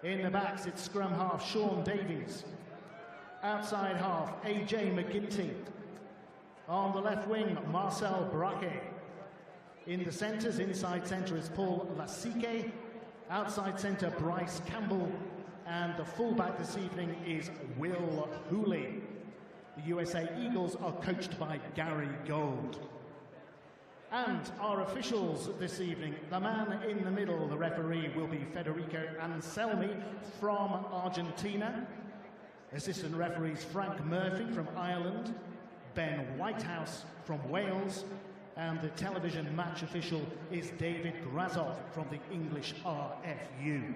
In the backs, it's scrum half Sean Davies. Outside half, AJ McGinty. On the left wing, Marcel Braque. In the centres, inside centre is Paul Lasike. Outside centre, Bryce Campbell. And the fullback this evening is Will Hooley. The USA Eagles are coached by Gary Gold. And our officials this evening, the man in the middle, the referee, will be Federico Anselmi from Argentina. Assistant referees Frank Murphy from Ireland, Ben Whitehouse from Wales, and the television match official is David Grazov from the English RFU.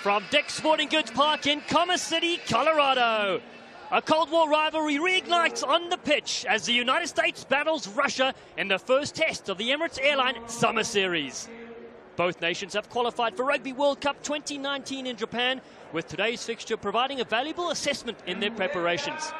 From Dick's Sporting Goods Park in Commerce City, Colorado. A Cold War rivalry reignites on the pitch as the United States battles Russia in the first test of the Emirates Airline Summer Series. Both nations have qualified for Rugby World Cup 2019 in Japan, with today's fixture providing a valuable assessment in their preparations.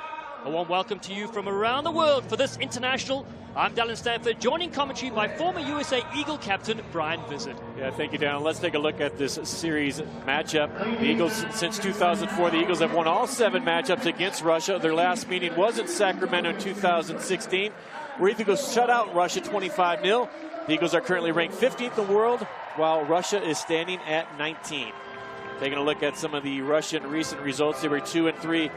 A warm welcome to you from around the world for this international. I'm Dallin Stanford, joining commentary by former USA Eagle captain Brian Vizard. Yeah, thank you, Dallin. Let's take a look at this series matchup. The Eagles, since 2004, the Eagles have won all 7 matchups against Russia. Their last meeting was in Sacramento in 2016, where the Eagles shut out Russia 25-0. The Eagles are currently ranked 15th in the world, while Russia is standing at 19. Taking a look at some of the Russian recent results, they were 2-3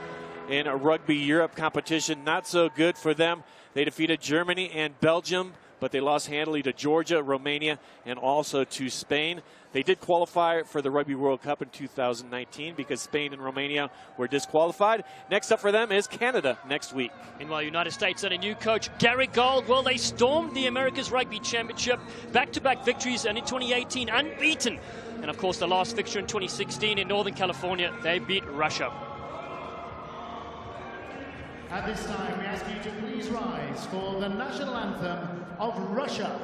in a Rugby Europe competition. Not so good for them. They defeated Germany and Belgium, but they lost handily to Georgia, Romania, and also to Spain. They did qualify for the Rugby World Cup in 2019 because Spain and Romania were disqualified. Next up for them is Canada next week. Meanwhile, United States and a new coach, Gary Gold, well, they stormed the America's Rugby Championship, back-to-back victories, and in 2018, unbeaten. And, of course, the last fixture in 2016 in Northern California, they beat Russia. At this time, we ask you to please rise for the national anthem of Russia.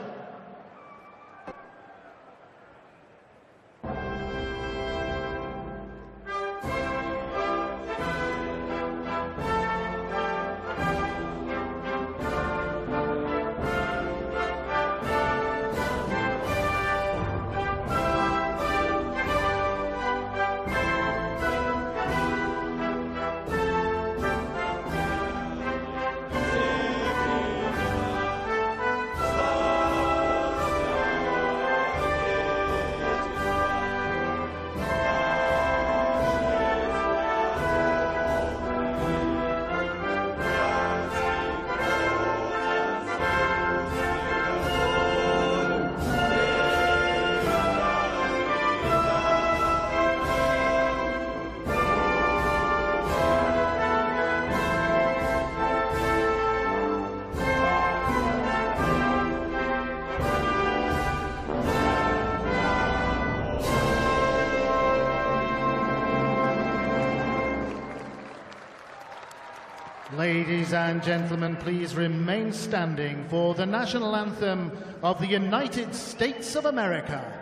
Ladies and gentlemen, please remain standing for the national anthem of the United States of America.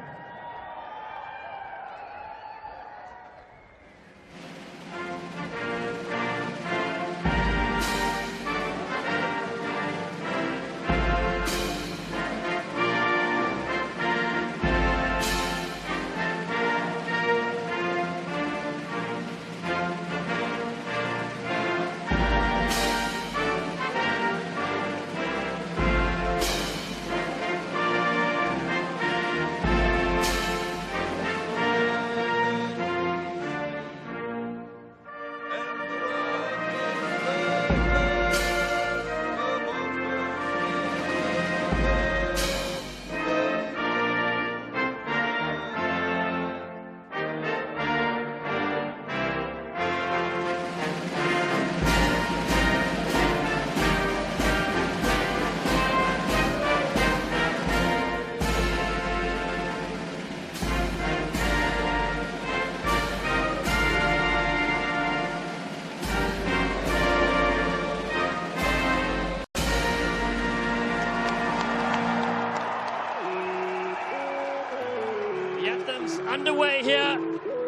Underway here.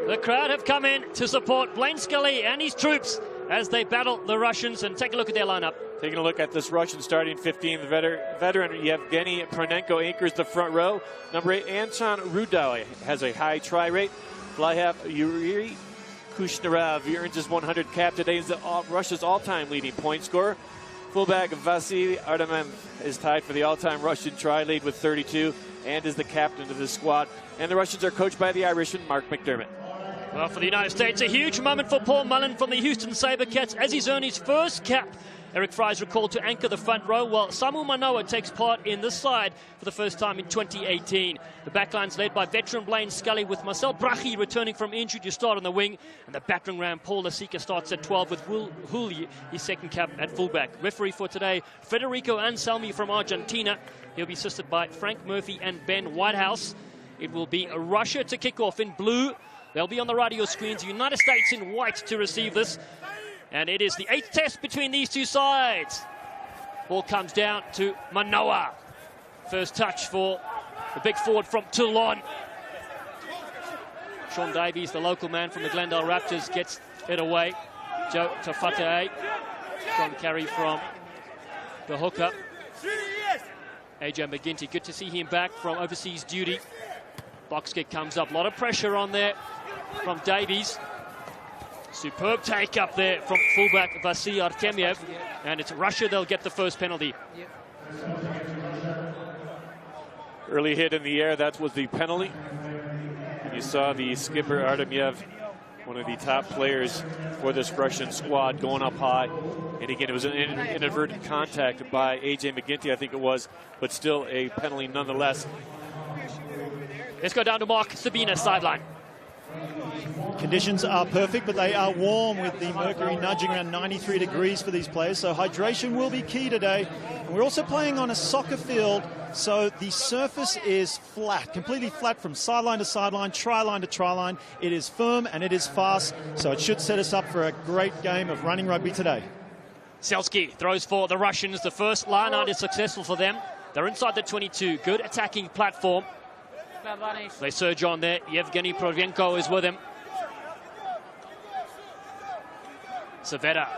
The crowd have come in to support Blaine Scully and his troops as they battle the Russians. And take a look at their lineup. Taking a look at this Russian starting 15, the veteran Yevgeny Pronenko anchors the front row. Number 8, Anton Rudai has a high try rate. Fly half Yuri Kushnarov earns his 100 cap today. He's Russia's all-time leading point scorer. Fullback Vasily Artemev is tied for the all-time Russian try lead with 32 and is the captain of the squad. And the Russians are coached by the Irishman Mark McDermott. Well, for the United States, a huge moment for Paul Mullen from the Houston Sabercats as he's earned his first cap. Eric Fry is recalled to anchor the front row, while Samu Manoa takes part in this side for the first time in 2018. The backline's led by veteran Blaine Scully, with Marcel Brachy returning from injury to start on the wing. And the battering ram Paul Lasika starts at 12 with Huli, his second cap at fullback. Referee for today, Federico Anselmi from Argentina. He'll be assisted by Frank Murphy and Ben Whitehouse. It will be Russia to kick off in blue. They'll be on the radio screens. United States in white to receive this. And it is the 8th test between these two sides. Ball comes down to Manoa. First touch for the big forward from Toulon. Sean Davies, the local man from the Glendale Raptors, gets it away. Joe Tafatae. Strong carry from the hooker. AJ McGinty, good to see him back from overseas duty. Box kick comes up. A lot of pressure on there from Davies. Superb take up there from fullback Vasily Artemiev. And it's Russia, they'll get the first penalty. Early hit in the air, that was the penalty. And you saw the skipper Artemiev one of the top players for this Russian squad, going up high. And again, it was an inadvertent contact by A.J. McGinty, I think it was, but still a penalty nonetheless. Let's go down to Mark Sabina sideline. Conditions are perfect, but they are warm with the mercury nudging around 93 degrees for these players, so hydration will be key today. And we're also playing on a soccer field, so the surface is flat, completely flat from sideline to sideline, try-line to try-line. It is firm and it is fast, so it should set us up for a great game of running rugby today. Selski throws for the Russians. The first line-out is successful for them. They're inside the 22. Good attacking platform. They surge on there. Yevgeny Provenko is with him. Saveta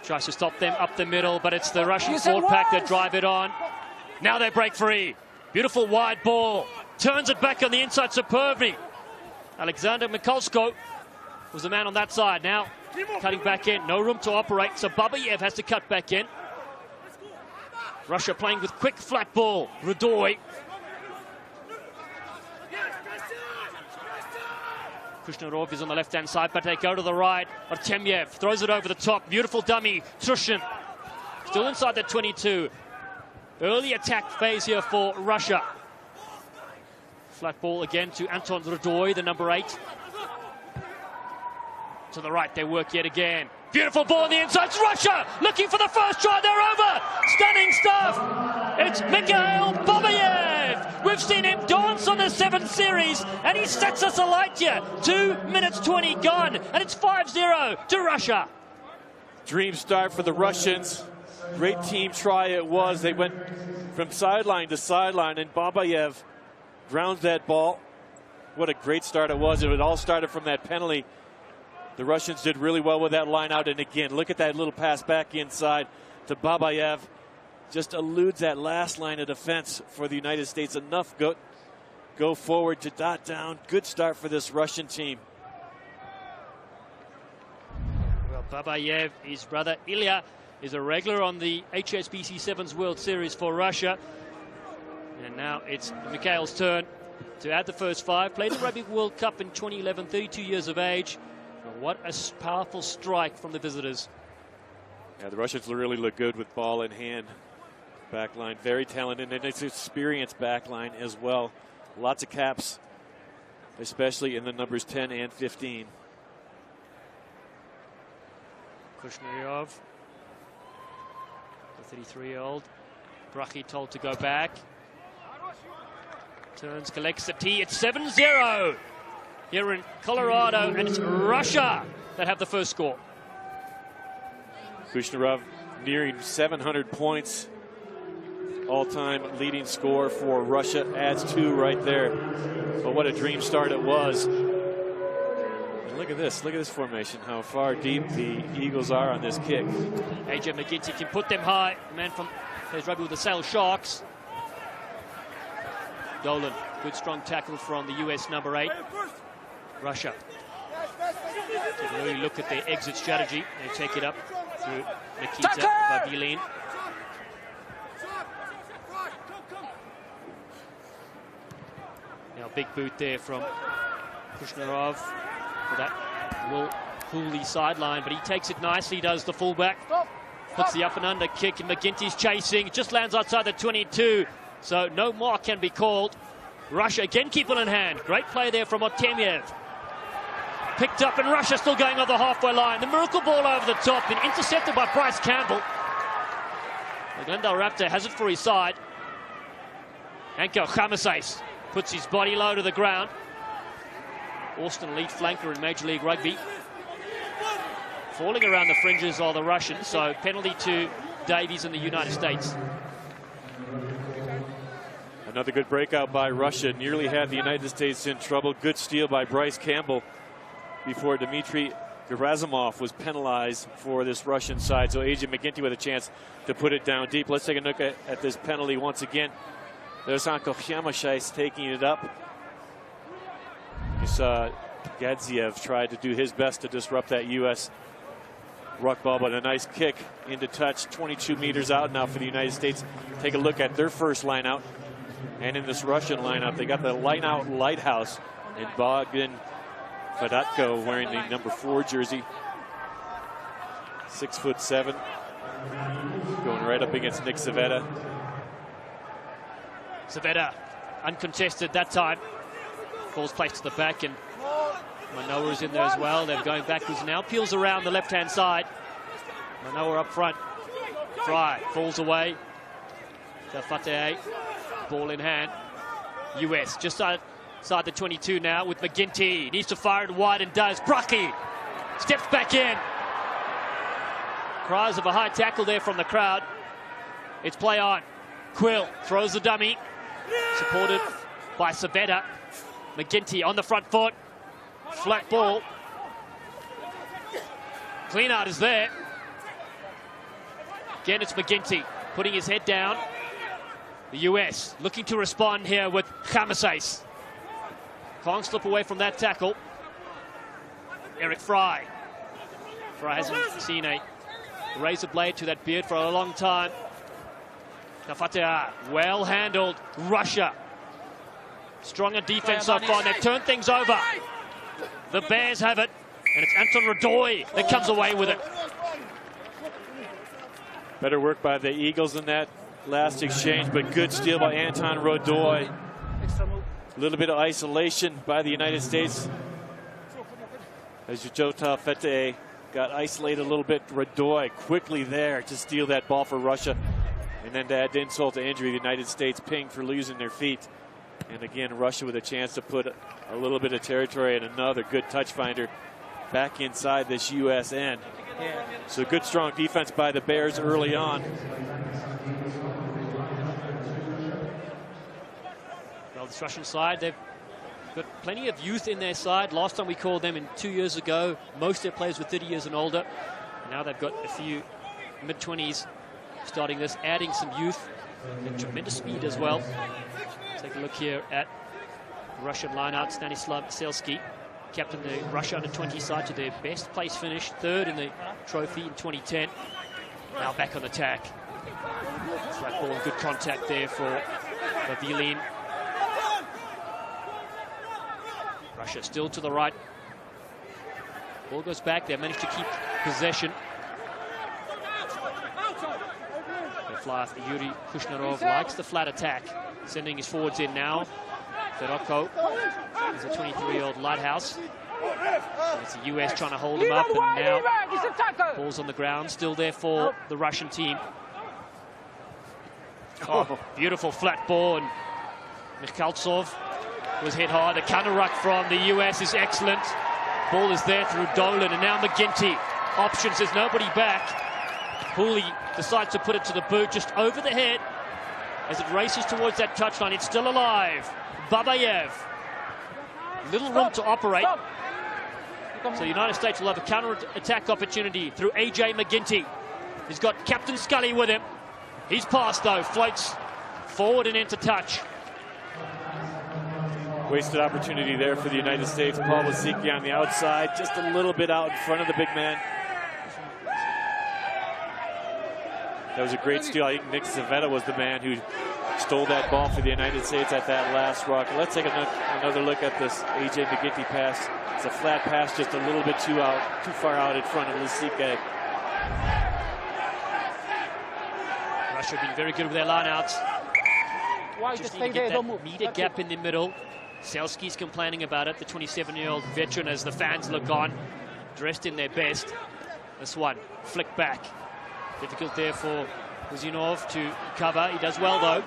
tries to stop them up the middle, but it's the Russian forward pack that drive it on. Now they break free. Beautiful wide ball. Turns it back on the inside superbly. Alexander Mikulsko was the man on that side. Now cutting back in. No room to operate, so Babayev has to cut back in. Russia playing with quick flat ball. Rudoy. Kushnarov is on the left-hand side, but they go to the right. Artemyev throws it over the top. Beautiful dummy. Trushin still inside the 22. Early attack phase here for Russia. Flat ball again to Anton Rudoy, the number 8. To the right, they work yet again. Beautiful ball on the inside. It's Russia looking for the first try. They're over. Stunning stuff. It's Mikhail Babayev. We've seen him dance on the 7th series, and he sets us alight here. 2 minutes 20 gone, and it's 5-0 to Russia. Dream start for the Russians. Great team try it was. They went from sideline to sideline, and Babayev grounds that ball. What a great start it was. It all started from that penalty. The Russians did really well with that line out, and again, look at that little pass back inside to Babayev. Just eludes that last line of defense for the United States. Enough go forward to dot down. Good start for this Russian team. Well, Babayev, his brother Ilya, is a regular on the HSBC Sevens World Series for Russia. And now it's Mikhail's turn to add the first 5. Played the Rugby World Cup in 2011, 32 years of age. What a powerful strike from the visitors. Yeah, the Russians really look good with ball in hand. Backline, very talented, and it's experienced backline as well. Lots of caps, especially in the numbers 10 and 15. Kushneryov, the 33-year-old. Brachy told to go back. Turns, collects the tee. It's 7-0 here in Colorado, and it's Russia that have the first score. Kushnerov nearing 700 points. All-time leading score for Russia, adds 2 right there. But what a dream start it was. And look at this formation, how far deep the Eagles are on this kick. A.J. McGinty can put them high. The man from plays rugby with the Sale Sharks. Dolan, good strong tackle from the US number 8. Russia. Take an early look at their exit strategy. They take it up through Nikita Vavilin. Now big boot there from Kushnerov for that Will Cooley sideline, but he takes it nicely, does the fullback. Puts the up and under kick, and McGinty's chasing. Just lands outside the 22, so no mark can be called. Russia again keep it in hand. Great play there from Artemyev. Picked up, and Russia still going over the halfway line. The miracle ball over the top, been intercepted by Bryce Campbell. The Glendale Raptor has it for his side. Anko Chamasais puts his body low to the ground. Austin, lead flanker in Major League Rugby. Falling around the fringes are the Russians, so penalty to Davies in the United States. Another good breakout by Russia. Nearly had the United States in trouble. Good steal by Bryce Campbell before Dmitry Gerasimov was penalized for this Russian side. So A.J. McGinty with a chance to put it down deep. Let's take a look at this penalty once again. There's Anko Chamasais taking it up. You saw Gadziev tried to do his best to disrupt that U.S. ruck ball, but a nice kick into touch, 22 meters out now for the United States. Take a look at their first line out. And in this Russian lineup, they got the line out lighthouse in Bogdan Fadatko wearing the number 4 jersey. 6'7", going right up against Nick Savetta. Savetta, uncontested that time. Ball's placed to the back, and Manoa is in there as well. They're going backwards now. Peels around the left-hand side. Manoa up front. Fry falls away. Tafate, ball in hand. US just outside the 22 now with McGinty. Needs to fire it wide and does. Brucky steps back in. Cries of a high tackle there from the crowd. It's play on. Quill throws the dummy. Supported by Savetta. McGinty on the front foot. Flat ball. Clean out is there. Again, it's McGinty putting his head down. The US looking to respond here with Khamasace. Can't slip away from that tackle. Eric Fry. Fry hasn't seen a razor blade to that beard for a long time. Nafatea, well handled. Russia. Stronger defense so far. They've turned things over. The Bears have it. And it's Anton Radoy that comes away with it. Better work by the Eagles in that last exchange, but good steal by Anton Radoy. A little bit of isolation by the United States. As Jota Fete got isolated a little bit. Radoy quickly there to steal that ball for Russia. And then to add insult to injury, the United States pinged for losing their feet. And again, Russia with a chance to put a little bit of territory and another good touch finder back inside this U.S. end. So good, strong defense by the Bears early on. Well, this Russian side, they've got plenty of youth in their side. Last time we called them in 2 years ago, most of their players were 30 years and older. Now they've got a few mid-20s starting this, adding some youth and tremendous speed as well. Take a look here at Russian lineout. Stanislav Selski, captain the Russia under-20 side to their best place finish, third in the trophy in 2010. Now back on attack. Flat ball, good contact there for Vavilin. Russia still to the right. Ball goes back. They managed to keep possession. They fly after Yuri Kushnarov. Likes the flat attack. Sending his forwards in now. Feroko is a 23-year-old lighthouse. It's the US trying to hold him up, and now ball's on the ground. Still there for the Russian team. Oh, beautiful flat ball, and Mikhaltsov was hit hard. The counter ruck from the US is excellent. Ball is there through Dolan, and now McGinty. Options, there's nobody back. Hooley decides to put it to the boot, just over the head. As it races towards that touchline, it's still alive. Babayev. Little room to operate. So the United States will have a counter-attack opportunity through A.J. McGinty. He's got Captain Scully with him. He's passed, though. Floats forward and into touch. Wasted opportunity there for the United States. Paul Wasicki on the outside, just a little bit out in front of the big man. That was a great steal. I think Nick Savetta was the man who stole that ball for the United States at that last rock. Let's take another look at this A.J. McGinty pass. It's a flat pass, just a little bit too far out in front of Lisike. Russia being very good with their lineouts. Just need to get that meter gap in the middle. Selski's complaining about it, the 27-year-old veteran, as the fans look on, dressed in their best. This one, flick back. Difficult there for Kuzinov to cover. He does well, though.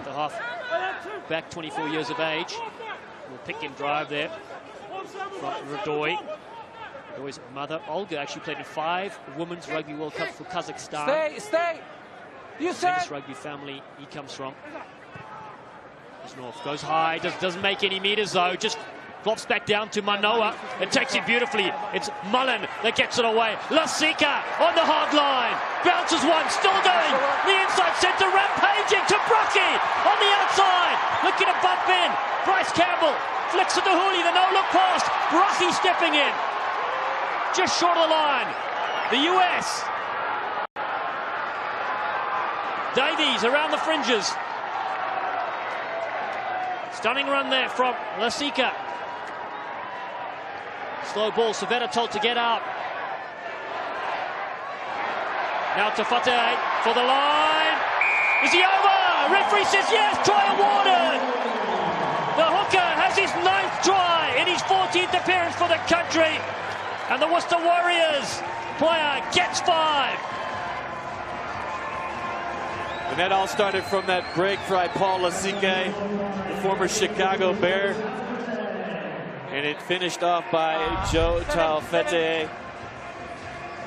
The half back, 24 years of age. Will pick and drive there from Radoy. Radoy's mother, Olga, actually played in 5 Women's Rugby World Cup for Kazakhstan. Stay. You said. This rugby family he comes from. Kuzinov goes high, doesn't make any meters, though. Just flops back down to Manoa and takes it beautifully. It's Mullen that gets it away. Lasika on the hard line. Bounces one, still going. The inside centre, rampaging to Brucky on the outside. Looking to bump in. Bryce Campbell flicks it to Hooley, the no-look pass. Brucky stepping in. Just short of the line. The US. Davies around the fringes. Stunning run there from Lasika. Slow ball, Savetta told to get up. Now to Fate for the line. Is he over? Referee says yes, try awarded. The hooker has his 9th try in his 14th appearance for the country. And the Worcester Warriors player gets 5. And that all started from that break by Paul Lasike, the former Chicago Bear. And it finished off by Joe Taufete.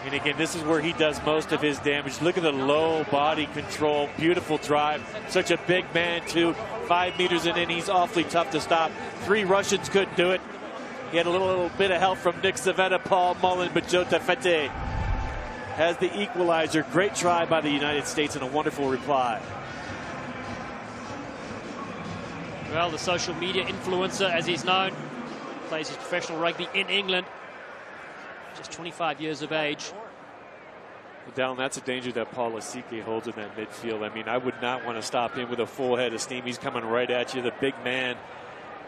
And again, this is where he does most of his damage. Look at the low body control, beautiful drive. Such a big man too, 5 meters in, and he's awfully tough to stop. 3 Russians couldn't do it. He had a little bit of help from Nick Savetta, Paul Mullen, but Joe Taufete has the equalizer. Great try by the United States and a wonderful reply. Well, the social media influencer, as he's known, plays his professional rugby in England. Just 25 years of age. Well, Dallin, that's a danger that Paul Lasike holds in that midfield. I mean, I would not want to stop him with a full head of steam. He's coming right at you, the big man.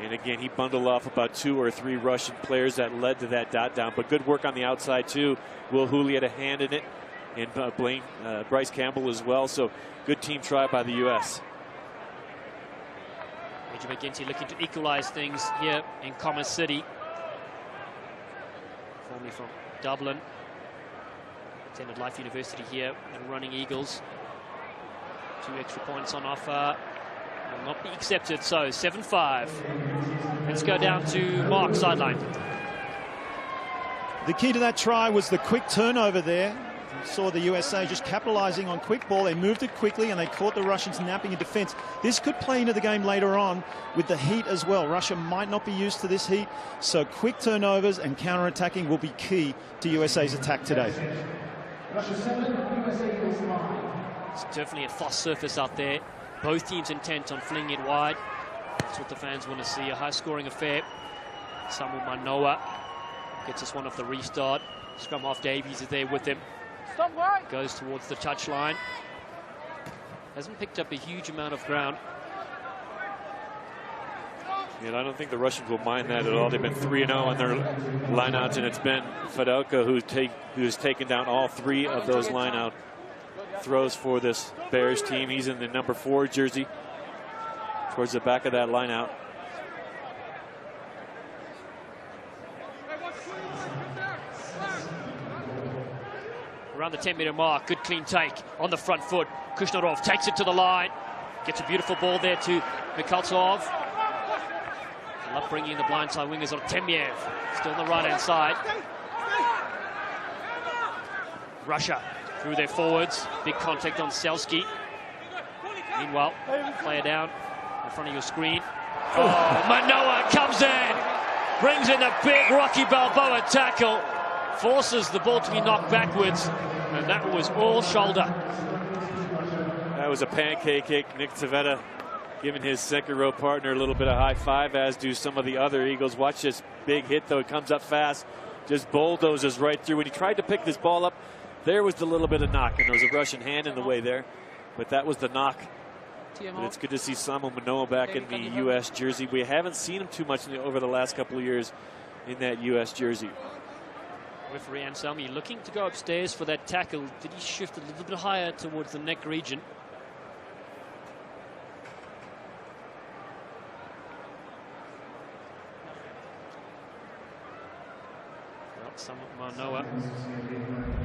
And again, he bundled off about 2 or 3 Russian players that led to that dot down. But good work on the outside, too. Will Hooley had a hand in it, and Bryce Campbell as well. So good team try by the U.S. Major McGinty looking to equalize things here in Commerce City. Formerly from Dublin. Attended Life University here and running Eagles. 2 extra points on offer. Will not be accepted, so 7-5. Let's go down to Mark, sideline. The key to that try was the quick turnover there. You saw the USA just capitalizing on quick ball. They moved it quickly and they caught the Russians napping in defense. This could play into the game later on with the heat as well. Russia might not be used to this heat, so quick turnovers and counter-attacking will be key to USA's attack today. It's definitely a fast surface out there. Both teams intent on flinging it wide. That's what the fans want to see, a high-scoring affair. Samuel Manoa gets us one off the restart. Scrum half Davies is there with him. Goes towards the touchline. Hasn't picked up a huge amount of ground. And I don't think the Russians will mind that at all. They've been 3-0 on their lineouts, and it's been Fedelka who's taken down all 3 of those lineout throws for this Bears team. He's in the number 4 jersey towards the back of that lineout. Around the 10-meter mark, good clean take on the front foot. Kushnarov takes it to the line. Gets a beautiful ball there to Mikhaltsov. Love bringing in the blindside wingers on Temyev. Still on the right-hand side. Russia through their forwards. Big contact on Selski. Meanwhile, player down in front of your screen. Oh, Manoa comes in. Brings in a big Rocky Balboa tackle. Forces the ball to be knocked backwards. And that was all shoulder. That was a pancake kick. Nick Savetta giving his second row partner a little bit of high five, as do some of the other Eagles. Watch this big hit, though. It comes up fast. Just bulldozes right through. When he tried to pick this ball up, there was the little bit of knock, and there was a Russian hand in the way there. But that was the knock. But it's good to see Samuel Manoa back in the U.S. jersey. We haven't seen him too much over the last couple of years in that U.S. jersey. Referee Anselmi looking to go upstairs for that tackle. Did he shift a little bit higher towards the neck region? Well, Samuel Manoa,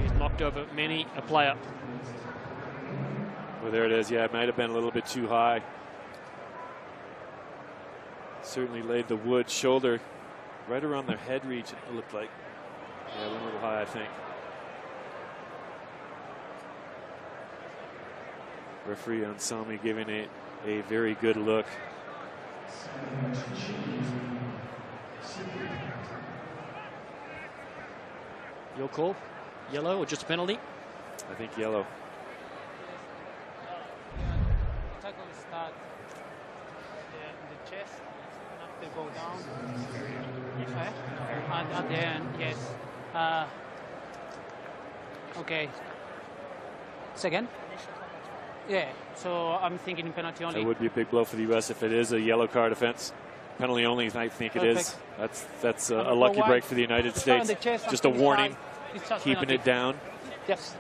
he's knocked over many a player. Well, there it is. Yeah, it might have been a little bit too high. Certainly laid the wood shoulder right around their head region, it looked like. Yeah, a little high, I think. Referee Anselmi giving it a very good look. Your call? Yellow or just a penalty? I think yellow. Tackle start the chest, after go down. Okay. And at the end, yes. Okay. Second? Yeah, so I'm thinking penalty only. That would be a big blow for the U.S. if it is a yellow card offense. Penalty only, I think it is. That's a lucky break for the United States. Just a warning, keeping it down. Yes.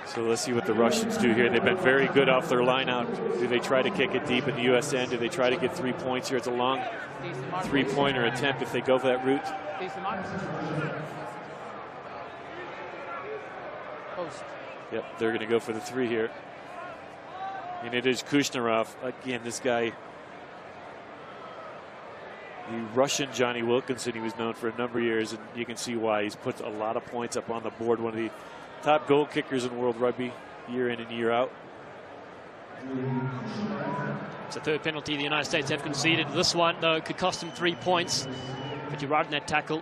So let's see what the Russians do here. They've been very good off their line out. Do they try to kick it deep in the U.S. end? Do they try to get 3 points here? It's a long three-pointer attempt if they go for that route. Yep, they're going to go for the 3 here. And it is Kushnerov. Again, this guy, the Russian Johnny Wilkinson, he was known for a number of years, and you can see why. He's put a lot of points up on the board. One of the top goal kickers in World Rugby, year in and year out. It's a third penalty the United States have conceded. This one, though, could cost them 3 points. But you're right in that tackle.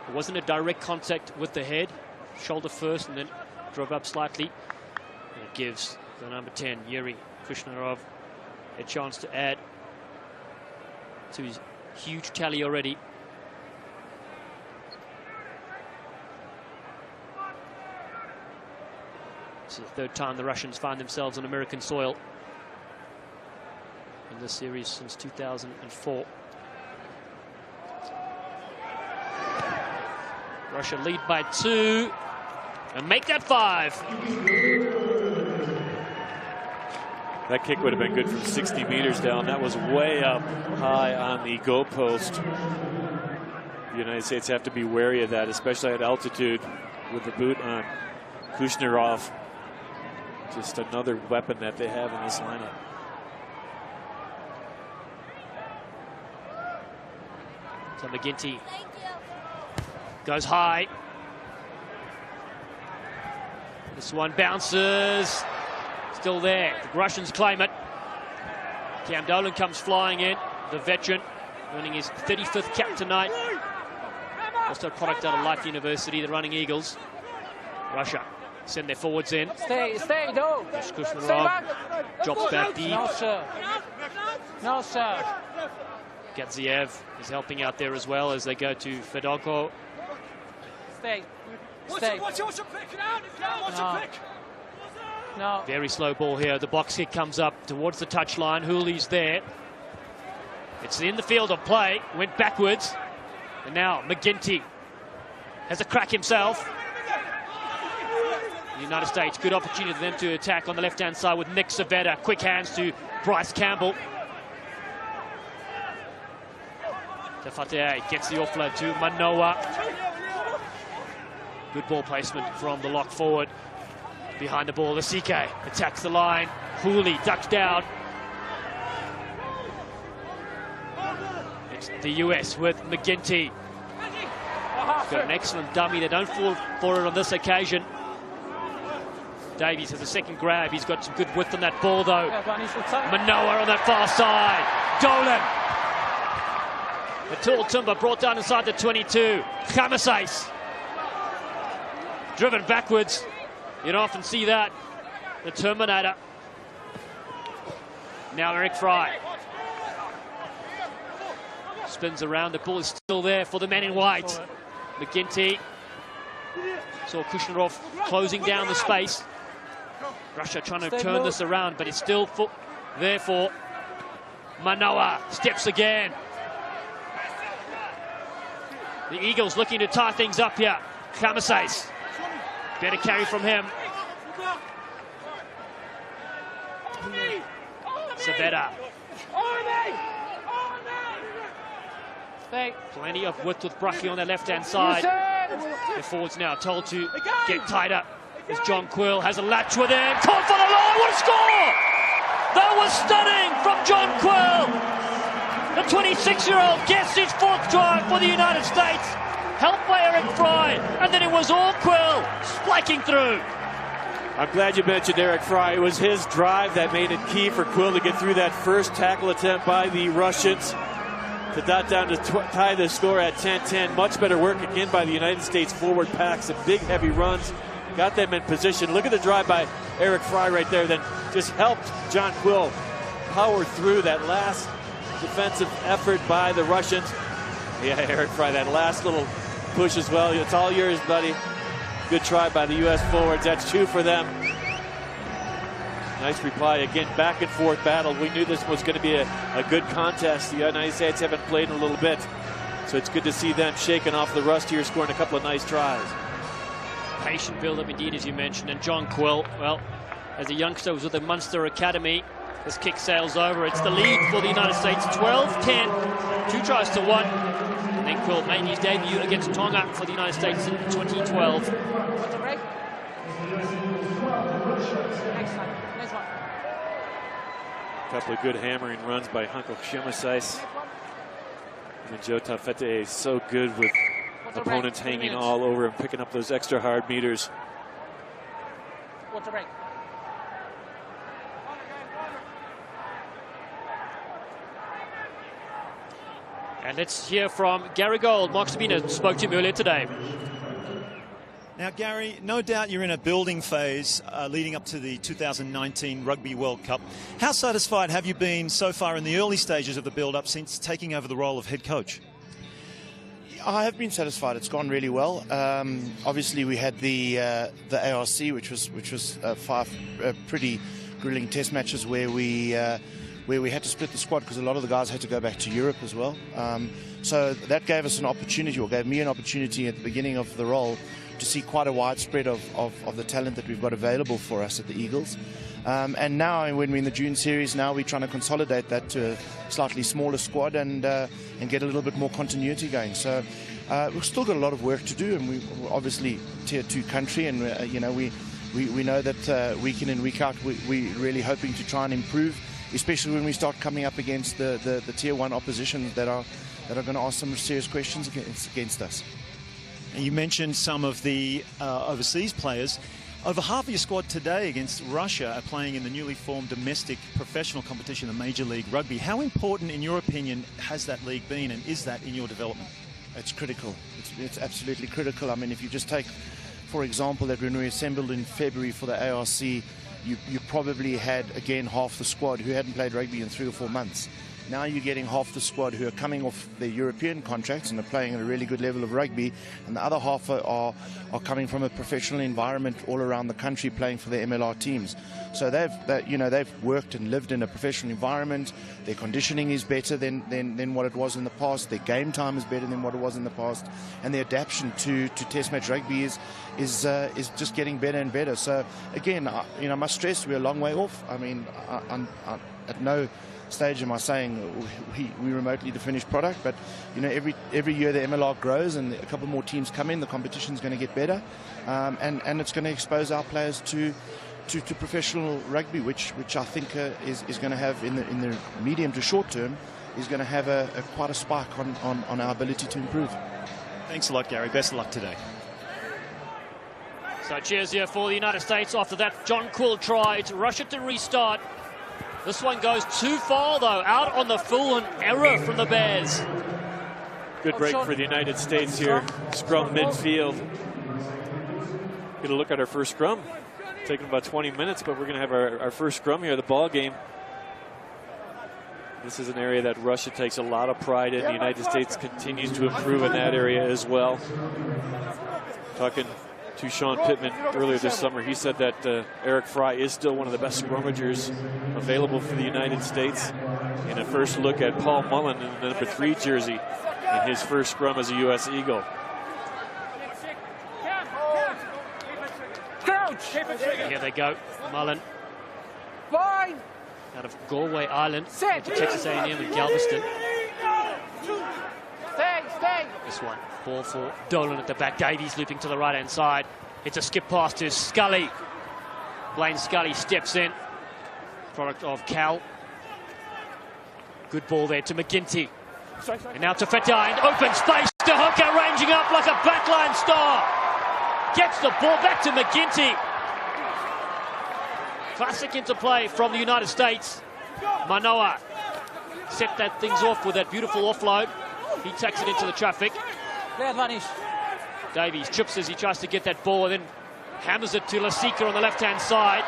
It wasn't a direct contact with the head. Shoulder first and then drove up slightly. And it gives the number 10, Yuri Kushnerov, a chance to add to his huge tally already. This is the third time the Russians find themselves on American soil in this series since 2004. Russia lead by 2 and make that 5. That kick would have been good from 60 meters down. That was way up high on the goal post. The United States have to be wary of that, especially at altitude with the boot on. Kushnerov, just another weapon that they have in this lineup. So McGinty goes high. This one bounces. Still there. The Russians claim it. Cam Dolan comes flying in. The veteran, earning his 35th cap tonight. Also a product out of Life University, the Running Eagles. Russia send their forwards in. Stay, no. Drops back deep. No, sir. No, sir. Gadziev is helping out there as well as they go to Fedorko. Stay. What's your pick? What's your pick? No. Very slow ball here. The box kick comes up towards the touchline. Hooley's there. It's in the field of play. Went backwards. And now McGinty has a crack himself. The United States, good opportunity for them to attack on the left-hand side with Nick Savetta. Quick hands to Bryce Campbell. Tefate gets the offload to Manoa. Good ball placement from the lock forward. Behind the ball, Asike attacks the line. Hooley ducks down. It's the US with McGinty. Got an excellent dummy. They don't fall for it on this occasion. Davies has a second grab. He's got some good width on that ball, though. Manoa on that far side. Dolan. The tall timber brought down inside the 22. Chamasais. Driven backwards. You don't often see that. The Terminator. Now Eric Fry. Spins around. The ball is still there for the men in white. McGinty. Saw Kushnerov closing down the space. Russia trying to turn this around, but it's still there for Manoa. Steps again. The Eagles looking to tie things up here. Chamasais. Better carry from him. Savetta. Plenty of width with Brucky on the left-hand side. The forwards now told to get tighter as John Quill has a latch with him. Caught for the line. What a score! That was stunning from John Quill. The 26-year-old gets his 4th try for the United States. Helped by Eric Fry, and then it was all Quill spiking through. I'm glad you mentioned Eric Fry. It was his drive that made it key for Quill to get through that first tackle attempt by the Russians to dot down to tie the score at 10-10. Much better work again by the United States forward packs and big heavy runs. Got them in position. Look at the drive by Eric Fry right there. Then just helped John Quill power through that last defensive effort by the Russians. Yeah, Eric Fry, that last little push as well. It's all yours, buddy. Good try by the U.S. forwards. That's 2 for them. Nice reply. Again, back and forth battle. We knew this was going to be a good contest. The United States haven't played in a little bit. So it's good to see them shaking off the rust here, scoring a couple of nice tries. Patient build-up indeed, as you mentioned. And John Quill, well, as a youngster, was with the Munster Academy. This kick sails over. It's the lead for the United States, 12-10, 2 tries to 1. And then Quill made his debut against Tonga for the United States in 2012. A couple of good hammering runs by Hunko Shimasais. And Joe Taufete is so good with opponents hanging all over him, picking up those extra hard meters. And let's hear from Gary Gold. Mark Sabina spoke to him earlier today. Now, Gary, no doubt you're in a building phase leading up to the 2019 Rugby World Cup. How satisfied have you been so far in the early stages of the build-up since taking over the role of head coach? I have been satisfied. It's gone really well. Obviously, we had the ARC, which was 5 pretty grueling test matches where we had to split the squad because a lot of the guys had to go back to Europe as well. So that gave us an opportunity, or gave me an opportunity at the beginning of the role, to see quite a wide spread of the talent that we've got available for us at the Eagles. And now, when we're in the June series, now we're trying to consolidate that to a slightly smaller squad and get a little bit more continuity going. So we've still got a lot of work to do, and we're obviously Tier 2 country, and we know that week in and week out we're really hoping to try and improve, especially when we start coming up against the Tier 1 opposition that are going to ask some serious questions against us. You mentioned some of the overseas players. Over half of your squad today against Russia are playing in the newly formed domestic professional competition, the Major League Rugby. How important, in your opinion, has that league been, and is that in your development? It's critical. It's absolutely critical. I mean, if you just take, for example, that when we assembled in February for the ARC, you probably had, again, half the squad who hadn't played rugby in 3 or 4 months. Now you're getting half the squad who are coming off their European contracts and are playing at a really good level of rugby, and the other half are coming from a professional environment all around the country playing for their MLR teams. So they've worked and lived in a professional environment. Their conditioning is better than what it was in the past. Their game time is better than what it was in the past, and their adaptation to Test match rugby is just getting better and better. So again, I must stress we're a long way off. I mean, at no stage am I saying we remotely the finished product, but every year the MLR grows and a couple more teams come in, the competition's going to get better, and it's going to expose our players to professional rugby, which I think is going to have in the medium to short term is going to have quite a spike on our ability to improve. Thanks a lot, Gary. Best of luck today. So cheers here for the United States after that John Quill try to rush it to restart. This one goes too far, though. Out on the full, an error from the Bears. Good break for the United States here. Scrum midfield. Get a look at our first scrum. Taking about 20 minutes, but we're going to have our first scrum here, the ball game. This is an area that Russia takes a lot of pride in. The United States continues to improve in that area as well. Talking to Sean Pittman earlier this summer, he said that Eric Fry is still one of the best scrummagers available for the United States. And a first look at Paul Mullen in the number 3 jersey in his first scrum as a U.S. Eagle. Here they go, Mullen. Fine. Out of Galway Island to Texas A&M and Galveston. Stay. This one, ball for Dolan at the back. Davies looping to the right-hand side. It's a skip pass to Scully. Blaine Scully steps in. Product of Cal. Good ball there to McGinty. And now to Fataine. Open space to Hooker, ranging up like a backline star. Gets the ball back to McGinty. Classic interplay from the United States. Manoa set that things off with that beautiful offload. He takes it into the traffic. Davies chips as he tries to get that ball and then hammers it to Lasika on the left-hand side.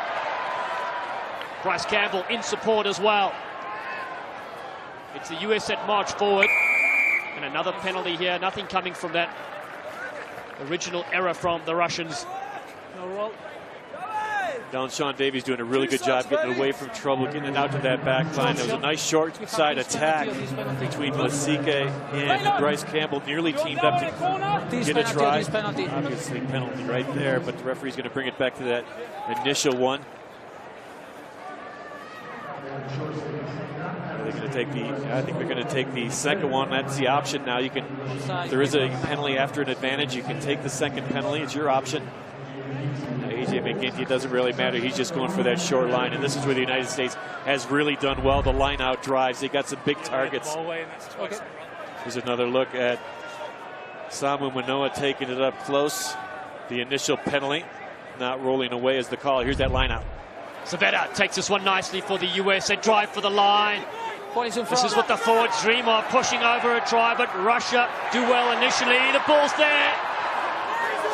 Bryce Campbell in support as well. It's the US that march forward. And another penalty here. Nothing coming from that original error from the Russians. Down Sean Davies doing a really good job getting away from trouble, getting it out to that back line. There was a nice short side attack between Lasike and Bryce Campbell, nearly teamed up to get a try. Obviously penalty right there, but the referee's going to bring it back to that initial one. I think they're going to take the second one. That's the option now. You can, if there is a penalty after an advantage, you can take the second penalty. It's your option. AJ McGinty, it doesn't really matter. He's just going for that short line, and this is where the United States has really done well. The line out drives. They got some big targets. Here's another look at Samu Manoa taking it up close. The initial penalty, not rolling away as the call. Here's that line out. Savetta takes this one nicely for the US. They drive for the line. This is what the forwards dream of, pushing over a try, but Russia do well initially. The ball's there.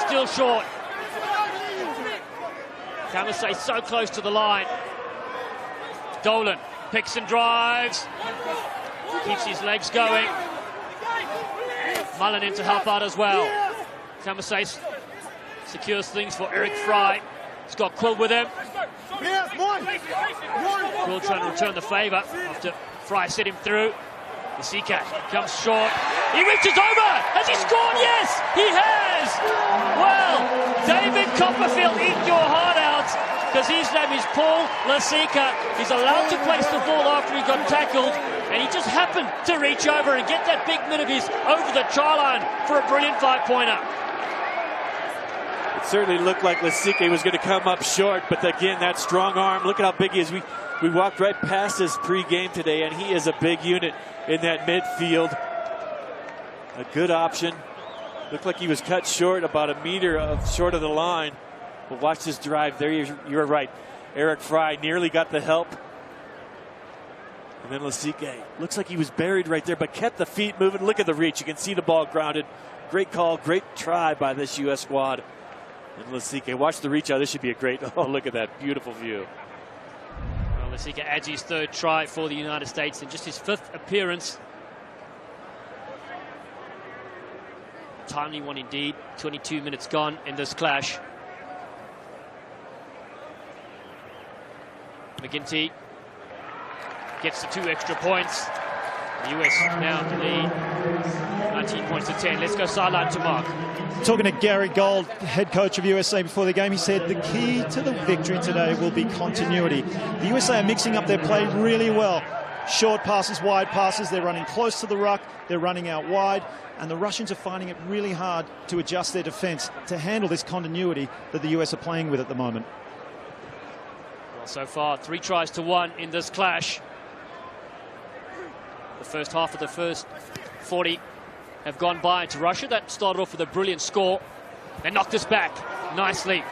Still short. Tamasay so close to the line. Dolan picks and drives. Keeps his legs going. Mullen in to help out as well. Tamasay secures things for Eric Fry. He's got Quill with him. Quill trying to return the favour after Fry set him through. Lasike comes short. He reaches over. Has he scored? Yes, he has. Well, David Copperfield, eat your heart out, because his name is Paul Lasike. He's allowed to place the ball after he got tackled, and he just happened to reach over and get that big mitt of his over the try line for a brilliant 5-pointer. It certainly looked like Lasike was going to come up short, but again, that strong arm, look at how big he is. We walked right past his pre-game today, and he is a big unit in that midfield. A good option. Looked like he was cut short, about a meter short of the line. But watch this drive there. You're right. Eric Fry nearly got the help. And then Lasike looks like he was buried right there, but kept the feet moving. Look at the reach. You can see the ball grounded. Great call, great try by this U.S. squad. And Lasike, watch the reach out. This should be a great, oh, look at that beautiful view. Well, Lasike adds his third try for the United States in just his 5th appearance. Timely one indeed. 22 minutes gone in this clash. McGinty gets the 2 extra points. The US now to lead 19 points to 10. Let's go sideline to Mark. Talking to Gary Gold, head coach of USA before the game, he said the key to the victory today will be continuity. The USA are mixing up their play really well. Short passes, wide passes, they're running close to the ruck, they're running out wide, and the Russians are finding it really hard to adjust their defence to handle this continuity that the US are playing with at the moment. Well, so far, 3 tries to 1 in this clash. The first half of the first 40 have gone by to Russia. That started off with a brilliant score. They knocked us back nicely.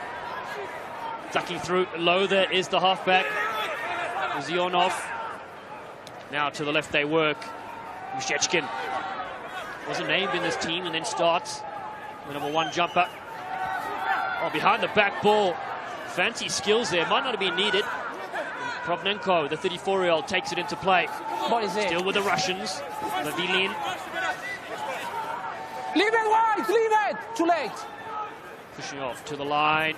Ducking through low, there is the halfback, Zionov. Now to the left they work. Mushechkin wasn't named in this team and then starts. The number 1 jumper. Oh, behind the back ball. Fancy skills there. Might not have been needed. Provnenko, the 34-year-old, takes it into play. What is it? Still with the Russians. Lavilin. Leave it wide! Leave it! Too late! Pushing off to the line.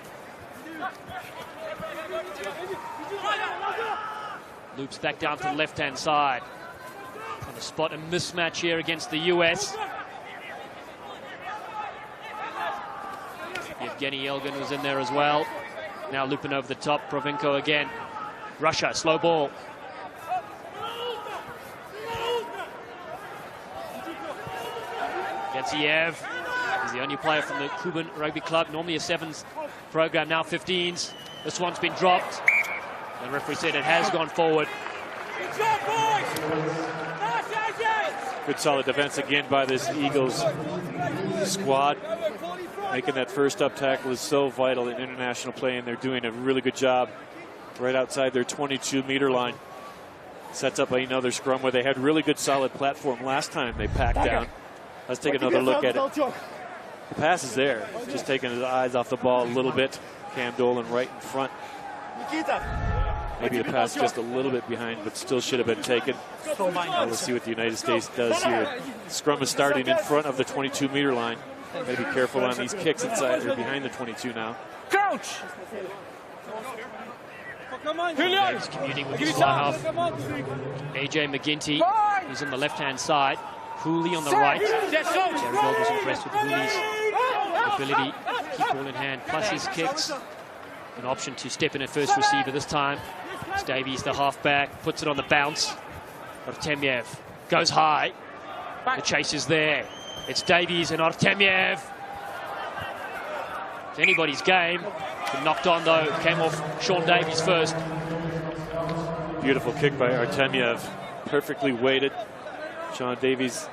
Loops back down to the left-hand side. Trying to spot a mismatch here against the US. Evgeny Elgin was in there as well. Now looping over the top. Provenko again. Russia, slow ball. Getsiev is the only player from the Cuban Rugby Club. Normally a 7s program, now 15s. This one's been dropped. The referee said it has gone forward. Good solid defense again by this Eagles squad. Making that first up tackle is so vital in international play, and they're doing a really good job right outside their 22-meter line. Sets up another scrum where they had really good solid platform last time they packed down. Let's take another look at it. The pass is there. Just taking his eyes off the ball a little bit. Cam Dolan right in front. Maybe the pass just a little bit behind, but still should have been taken. Let's see what the United States does here. Scrum is starting in front of the 22-meter line. Maybe be careful on these kicks inside or behind the 22 now. Crouch! Davies commuting with his fly half. AJ McGinty, who's on the left-hand side. Hooley on the right. Jerry Gold was impressed with Hooley's ability to keep ball in hand, plus his kicks. An option to step in at first receiver this time. It's Davies, the halfback, puts it on the bounce. Artemiev goes high. The chase is there. It's Davies and Artemiev. It's anybody's game. Been knocked on though. Came off Sean Davies first. Beautiful kick by Artemiev. Perfectly weighted. Sean Davies,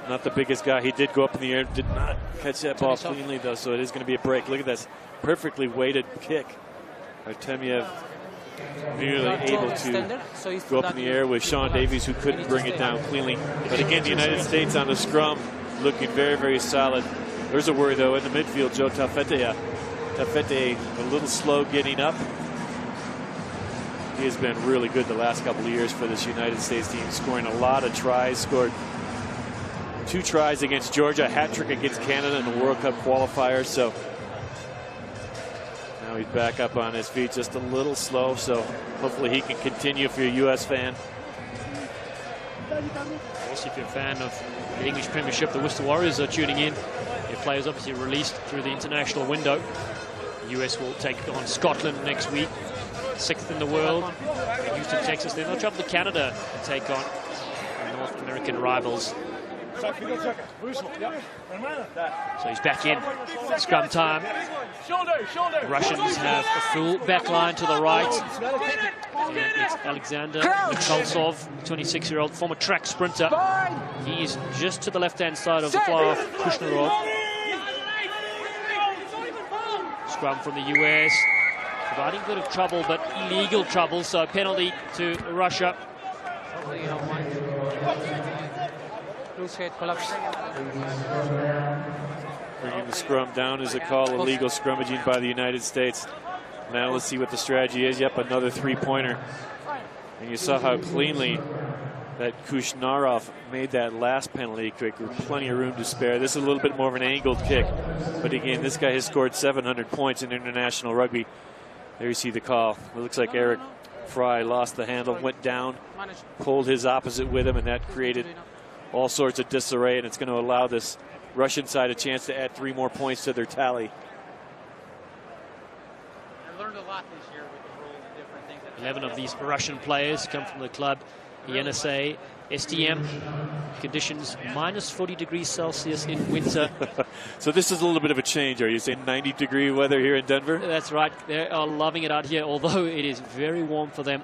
not the biggest guy. He did go up in the air. Did not catch that ball cleanly though, so it is going to be a break. Look at this. Perfectly weighted kick. Artemiev nearly able to go up in the air with Sean Davies, who couldn't bring it down cleanly. But again, the United States on the scrum looking very, very solid. There's a worry though in the midfield. Joe Tafete a little slow getting up. He has been really good the last couple of years for this United States team, scoring a lot of tries. Scored 2 tries against Georgia, a hat trick against Canada in the World Cup qualifiers. So now he's back up on his feet, just a little slow. So hopefully he can continue if you're a U.S. fan. Also, if you're a fan of the English Premiership, the Worcester Warriors are tuning in. Their players obviously released through the international window. The US will take on Scotland next week, 6th in the world. Houston, Texas. Then they'll travel to Canada to take on the North American rivals. So he's back in. Scrum time. Russians have a full back line to the right. And it's Alexander Nikolsov, 26-year-old former track sprinter. He is just to the left-hand side of the fly off Kushnerov. Scrum from the US, providing a bit of trouble, but illegal trouble, so penalty to Russia. Bringing the scrum down is a call, illegal scrummaging by the United States. Now let's see what the strategy is. Yep, another 3-pointer. And you saw how cleanly that Kushnarov made that last penalty kick with plenty of room to spare. This is a little bit more of an angled kick. But again, this guy has scored 700 points in international rugby. There you see the call. It looks like Eric Fry lost the handle, went down, pulled his opposite with him, and that created all sorts of disarray, and it's going to allow this Russian side a chance to add 3 more points to their tally. I learned a lot this year with the rules and different things. 11 of these Russian players come from the club the NSA STM. Conditions minus 40 degrees Celsius in winter. So this is a little bit of a change. Are you saying 90-degree weather here in Denver? That's right. They are loving it out here, although it is very warm for them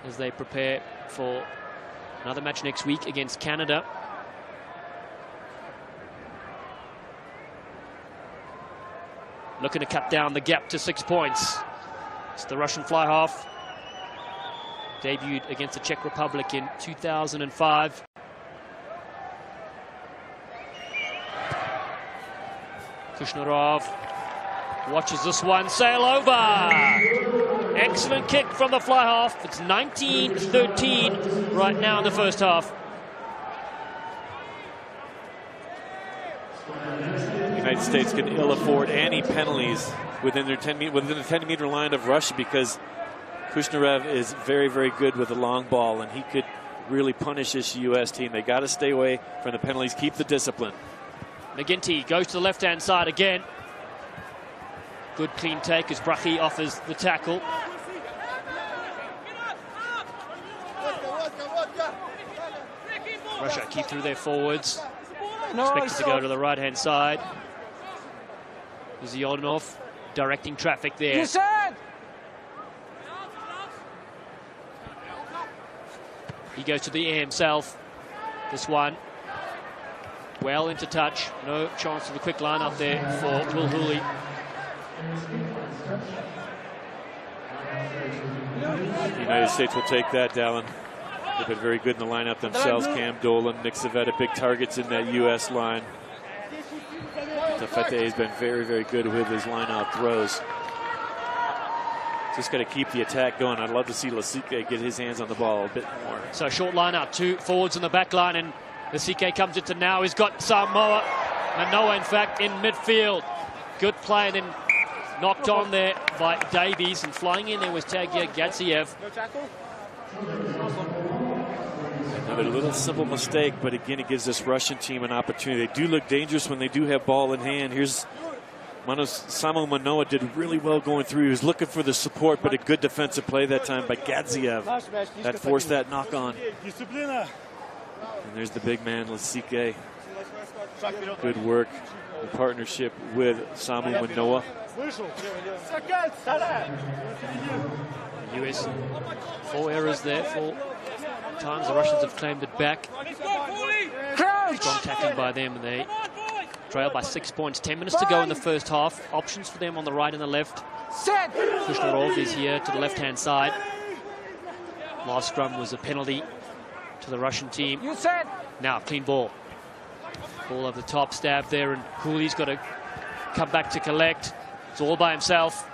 as they prepare for another match next week against Canada. Looking to cut down the gap to 6 points. It's the Russian fly half. Debuted against the Czech Republic in 2005. Kushnerov watches this one sail over. Excellent kick from the fly half. It's 19-13 right now in the first half. The United States can ill afford any penalties within the 10-meter line of Russia, because Kushnerov is very, very good with the long ball, and he could really punish this U.S. team. They got to stay away from the penalties, keep the discipline. McGinty goes to the left-hand side again. Good clean take as Brachy offers the tackle. Russia keep through their forwards. Expected to go to the right-hand side. Zionov directing traffic there. He goes to the air himself. This one well into touch. No chance of a quick line up there for Will Hooley. The United States will take that, Dallin. They've been very good in the lineup themselves. Cam Dolan, Nick Savetta, big targets in that U.S. line. Tafete has been very, very good with his line-out throws. Just got to keep the attack going. I'd love to see Lasike get his hands on the ball a bit more. So short line out, 2 forwards in the back line, and Lasike comes into now. He's got Samoa, Manoa in fact, in midfield. Good play, and then Knocked on there by Davies, and flying in there was Tagia Gadziev. Another little simple mistake, but again, it gives this Russian team an opportunity. They do look dangerous when they do have ball in hand. Here's Samu Manoa did really well going through. He was looking for the support, but a good defensive play that time by Gadziev. That forced that knock on. And there's the big man, Lasike. Good work in partnership with Samu Manoa. US, 4 errors there, 4 times the Russians have claimed it back. Strong tackling by them, and they trail by 6 points. 10 minutes to go in the first half. Options for them on the right and the left. Kushnerov is here to the left-hand side. Last scrum was a penalty to the Russian team. Now, clean ball. Ball over the top, stab there, and Cooley's got to come back to collect. It's all by himself.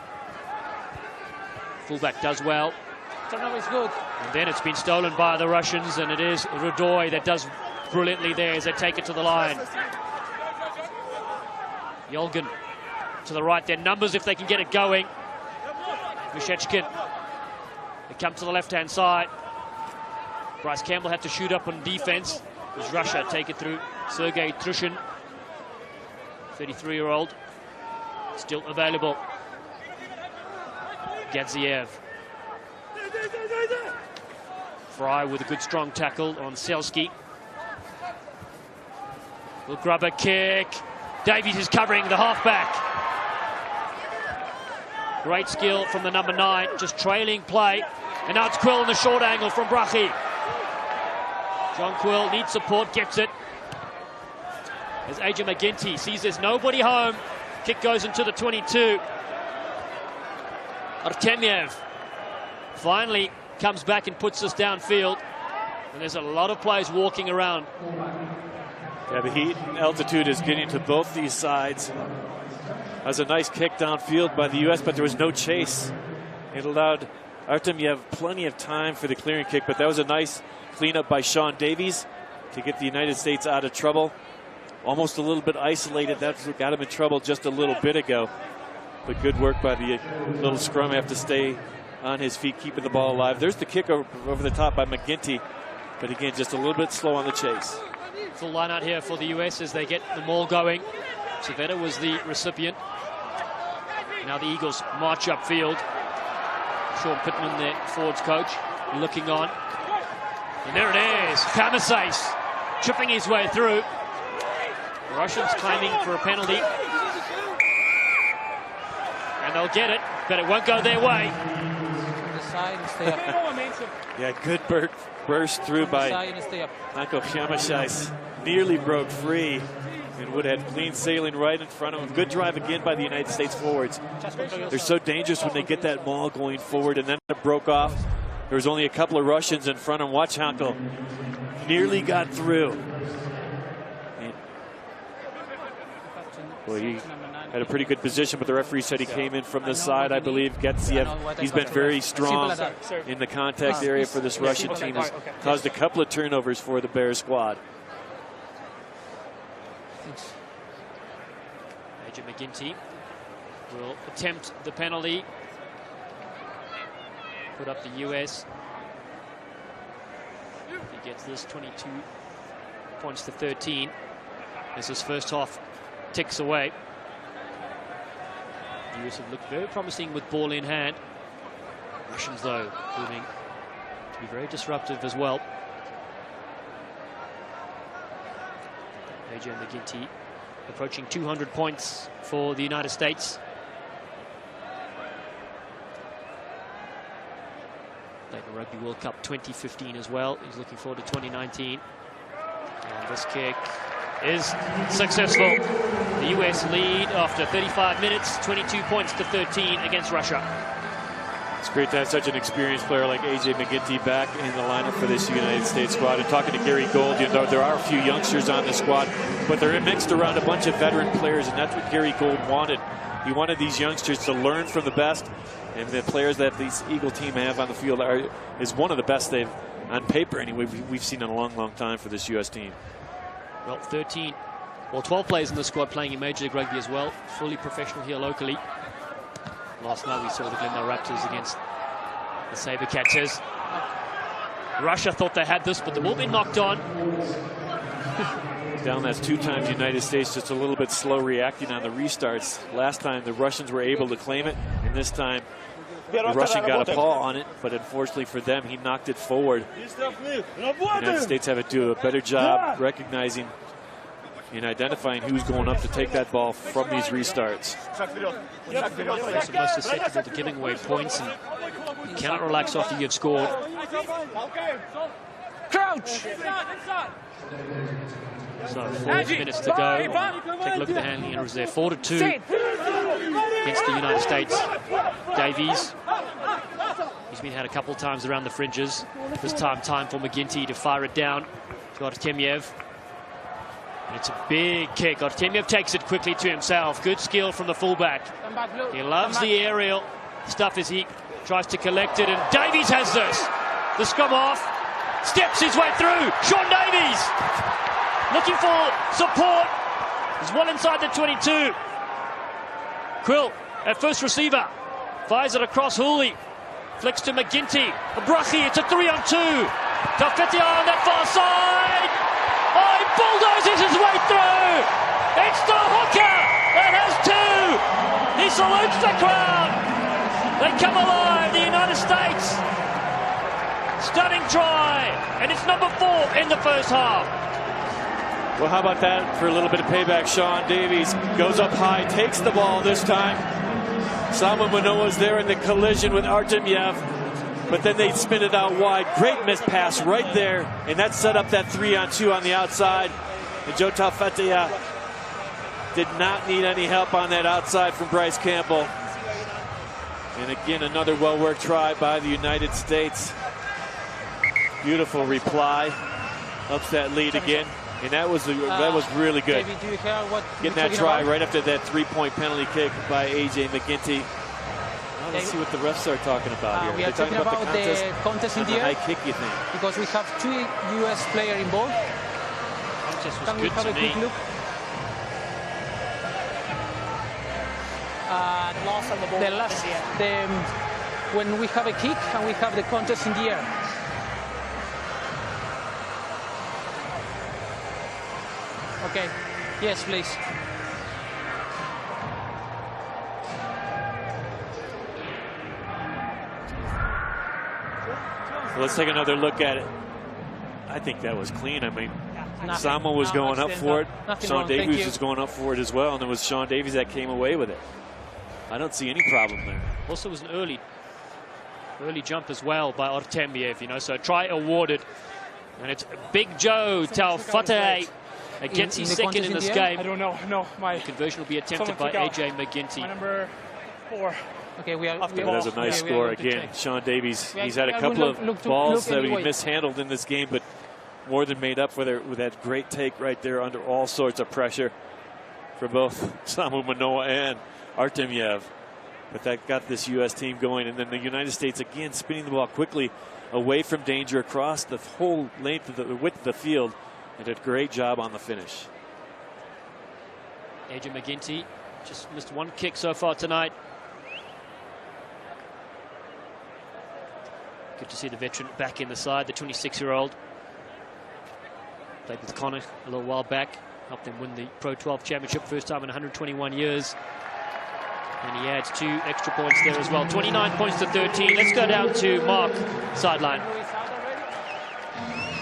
Fullback does well. Turnover is good. And then it's been stolen by the Russians, and it is Rudoy that does brilliantly there as they take it to the line. Yolgan to the right. Their numbers if they can get it going. Mishechkin. They come to the left-hand side. Bryce Campbell had to shoot up on defense. As Russia take it through. Sergei Trushin, 33-year-old, still available. Gadziev. Fry with a good strong tackle on Selski. Will grab a kick. Davies is covering the halfback. Great skill from the number 9, just trailing play. And now it's Quill in the short angle from Brachi. John Quill needs support, gets it. As AJ McGinty sees there's nobody home. Kick goes into the 22. Artemiev finally comes back and puts us downfield. And there's a lot of players walking around. Yeah, the heat and altitude is getting to both these sides. That was a nice kick downfield by the U.S., but there was no chase. It allowed Artemiev plenty of time for the clearing kick, but that was a nice cleanup by Sean Davies to get the United States out of trouble. Almost a little bit isolated. That's what got him in trouble just a little bit ago. But good work by the little scrum. Have to stay on his feet, keeping the ball alive. There's the kick over the top by McGinty. But again, just a little bit slow on the chase. Full line out here for the US as they get the maul going. Savetta was the recipient. Now the Eagles march upfield. Sean Pittman, their forwards coach, looking on. And there it is. Pamasais chipping his way through. The Russians claiming for a penalty. And they'll get it, but it won't go their way. Yeah, good burst through by Michael Pamasais. Nearly broke free and would have clean sailing right in front of him. Good drive again by the United States forwards. They're so dangerous when they get that maul going forward, and then it broke off. There was only a couple of Russians in front of him. Watch Hankel. Nearly got through. Well, he had a pretty good position, but the referee said he came in from the side, I believe. Gadziev, he's been very strong in the contact area for this Russian team. Has caused a couple of turnovers for the Bears squad. AJ McGinty will attempt the penalty. Put up the US. He gets this 22 points to 13 as his first half ticks away. The US have looked very promising with ball in hand. Russians, though, proving to be very disruptive as well. AJ McGinty approaching 200 points for the United States. Played the Rugby World Cup 2015 as well. He's looking forward to 2019. And this kick is successful. The US lead after 35 minutes, 22 points to 13 against Russia. It's great to have such an experienced player like AJ McGinty back in the lineup for this United States squad. And talking to Gary Gold, you know, there are a few youngsters on the squad, but they're mixed around a bunch of veteran players, and that's what Gary Gold wanted. He wanted these youngsters to learn from the best, and the players that this Eagle team have on the field is one of the best they've, on paper anyway, we've seen in a long, long time for this U.S. team. Well, 12 players in the squad playing in Major League Rugby as well. Fully professional here locally. Last night we saw the Glendale Raptors against the Sabercatchers. Russia thought they had this, but the ball been knocked on. Down that's 2 times United States, just a little bit slow reacting on the restarts. Last time the Russians were able to claim it, and this time the Russian got a paw on it, but unfortunately for them, he knocked it forward. The United States have to do a better job recognizing and identifying who's going up to take that ball from these restarts. They're supposed to susceptible to giving away points, and you cannot relax after you've scored. Crouch! So 4 minutes to go. Take a look at the handling errors there. 4-2 against the United States. Davies. He's been had a couple of times around the fringes. This time for McGinty to fire it down to Artemyev. And it's a big kick. Artemyev takes it quickly to himself. Good skill from the fullback. He loves the aerial stuff as he tries to collect it. And Davies has this. The scrum off. Steps his way through. Sean Davies looking for support. He's well inside the 22. Quill at first receiver. Fires it across Hooley. Flicks to McGinty. Brachy, it's a 3-on-2. Tafetia on that far side. Oh, he bulldozes his way through. It's the hooker that has 2. He salutes the crowd. They come alive, the United States. Stunning try. And it's number 4 in the first half. Well, how about that for a little bit of payback? Sean Davies goes up high, takes the ball this time. Samu Manoa's there in the collision with Artemyev, but then they spin it out wide. Great missed pass right there, and that set up that 3-on-2 on the outside. And Joe Tafetia did not need any help on that outside from Bryce Campbell. And again, another well-worked try by the United States. Beautiful reply. Ups that lead again. And that was really good. David, do you hear what getting that try right after that 3-point penalty kick by A.J. McGinty. Now let's see what the refs are talking about here. We are talking about the contest in the high air. kick, you think? Because we have 2 U.S. players involved. Contest was Can we good have to a quick me. look? When we have a kick and we have the contest in the air. Okay. Yes, please. Well, let's take another look at it. I think that was clean. I mean, Samu was going up for it. Sean Davies was going up for it as well, and it was Sean Davies that came away with it. I don't see any problem there. Also was an early jump as well by Artemyev, you know, so try awarded. And it's Big Joe Taufete'e against his second in this game. I don't know. No, my Conversion will be attempted by A.J. McGinty. my number 4. Okay, we are. That's a nice score again. Sean Davies, he's had a couple of balls that he mishandled in this game, but more than made up for with that great take right there under all sorts of pressure for both Samu Manoa and Artemyev. But that got this U.S. team going, and then the United States again spinning the ball quickly away from danger across the whole length of the width of the field, and did a great job on the finish. A.J. McGinty just missed 1 kick so far tonight. Good to see the veteran back in the side, the 26-year-old. Played with Connor a little while back. Helped them win the Pro 12 Championship, first time in 121 years. And he adds 2 extra points there as well. 29 points to 13. Let's go down to Mark, sideline.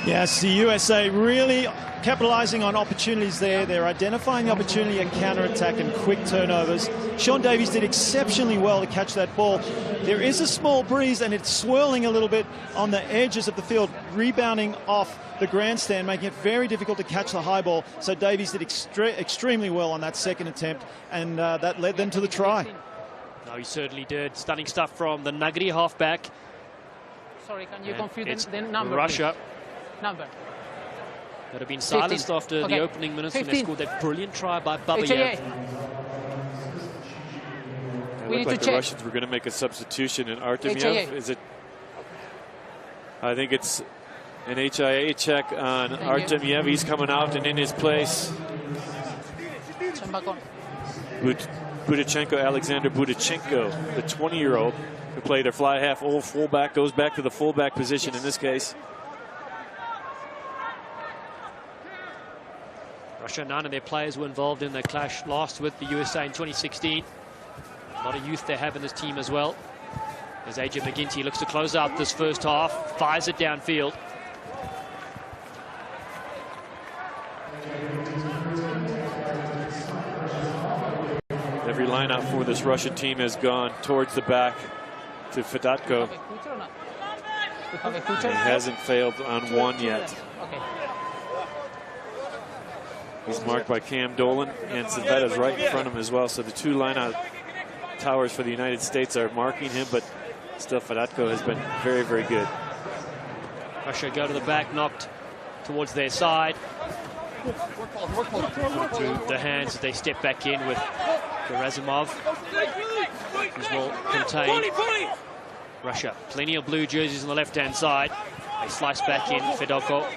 Yes, the USA really capitalizing on opportunities there. They're identifying the opportunity at counter-attack and quick turnovers. Sean Davies did exceptionally well to catch that ball. There is a small breeze, and it's swirling a little bit on the edges of the field, rebounding off the grandstand, making it very difficult to catch the high ball. So Davies did extremely well on that second attempt, and that led them to the try. No, he certainly did. Stunning stuff from the Nagri halfback. Sorry, can you confuse the number? Russia. Please? Number. That have been silenced 15. after the opening minutes 15. when they scored that brilliant try by Babayev. It looked like the Russians were going to make a substitution in Artemyev. Is it? I think it's an HIA check on Artemyev. He's coming out, and in his place, Alexander Budachenko, the 20-year-old who played a fly half old fullback, goes back to the fullback position in this case. Russia, none of their players were involved in the clash last with the USA in 2016. A lot of youth they have in this team as well. As AJ McGinty looks to close out this first half, fires it downfield. Every lineout for this Russian team has gone towards the back to Fedatko. He hasn't failed on one yet. He's marked by Cam Dolan, and Cveda's right in front of him as well. So the two lineout towers for the United States are marking him, but still Fedatko has been very, very good. Russia go to the back, knocked towards their side. Through the hands as they step back in with Gerasimov, who's well contained. Russia, plenty of blue jerseys on the left-hand side. They slice back in, Fedatko.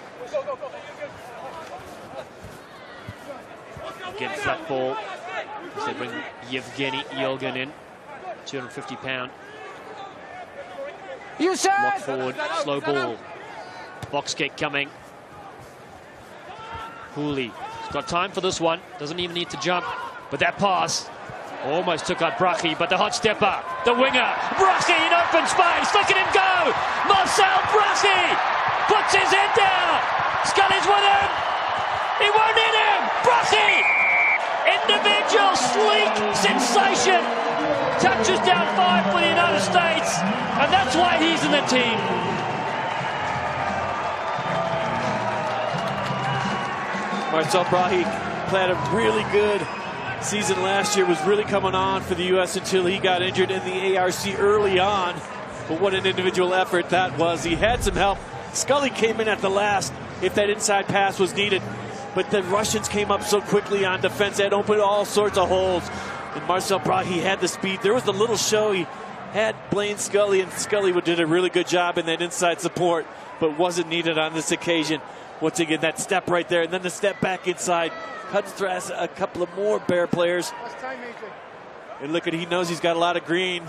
Again, flat ball as they bring Yevgeny Yelgin in, 250-pound. Lock forward, slow ball. Box kick coming. Hooley has got time for this one, doesn't even need to jump, but that pass almost took out Brachy, but the hot stepper, the winger, Brachy in open space, look at him go! Marcel Brachy puts his head down, Scully's with him, he won't hit him, Brachy! Individual sleek sensation, touches down 5 for the United States, and that's why he's in the team. Marcel Brachy played a really good season last year, was really coming on for the U.S. until he got injured in the ARC early on. But what an individual effort that was. He had some help. Scully came in at the last if that inside pass was needed. But the Russians came up so quickly on defense. They had opened all sorts of holes. And Marcel Brachy had the speed. There was the little show. He had Blaine Scully, and Scully did a really good job in that inside support, but wasn't needed on this occasion. Once again, that step right there, and then the step back inside. Cuts through a couple of more Bear players. And look at, he knows he's got a lot of green.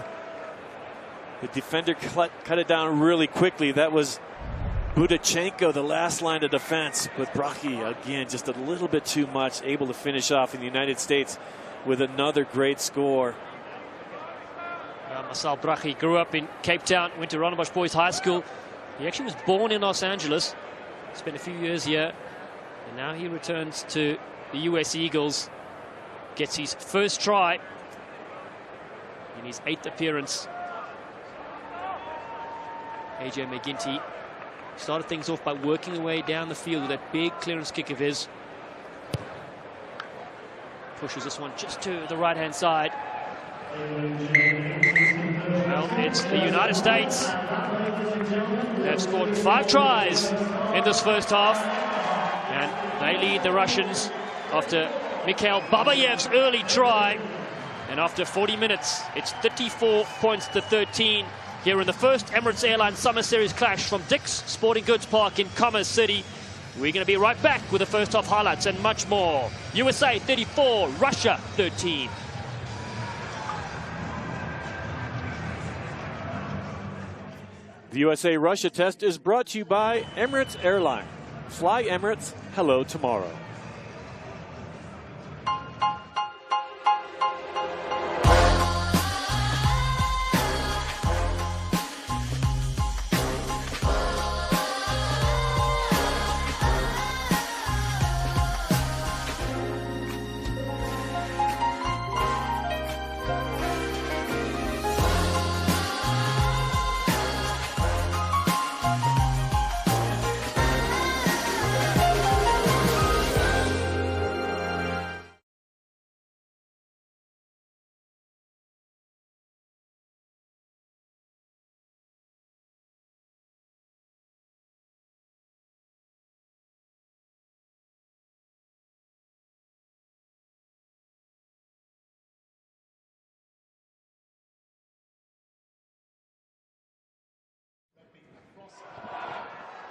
The defender cut it down really quickly. That was Budachenko, the last line of defense. But Brachy, again, just a little bit too much, able to finish off in the United States with another great score. Marcel Brachy grew up in Cape Town, went to Ronnebosch Boys High School. He actually was born in Los Angeles. Spent a few years here, and now he returns to the US Eagles. Gets his first try in his 8th appearance. AJ McGinty started things off by working away down the field with that big clearance kick of his. Pushes this one just to the right-hand side. Well, it's the United States. They've scored 5 tries in this first half, and they lead the Russians after Mikhail Babayev's early try. And after 40 minutes, it's 34 points to 13 here in the first Emirates Airlines Summer Series clash from Dick's Sporting Goods Park in Commerce City. We're going to be right back with the first half highlights and much more. USA 34, Russia 13. The USA-Russia test is brought to you by Emirates Airline. Fly Emirates, hello tomorrow.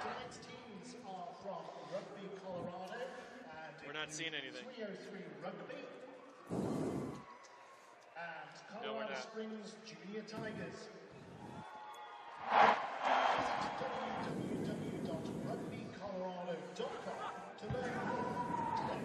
Tonight's teams are from Rugby, Colorado. We're not seeing anything. 303 Rugby. Colorado Springs Junior Tigers. Visit www.rugbycolorado.com to learn more today.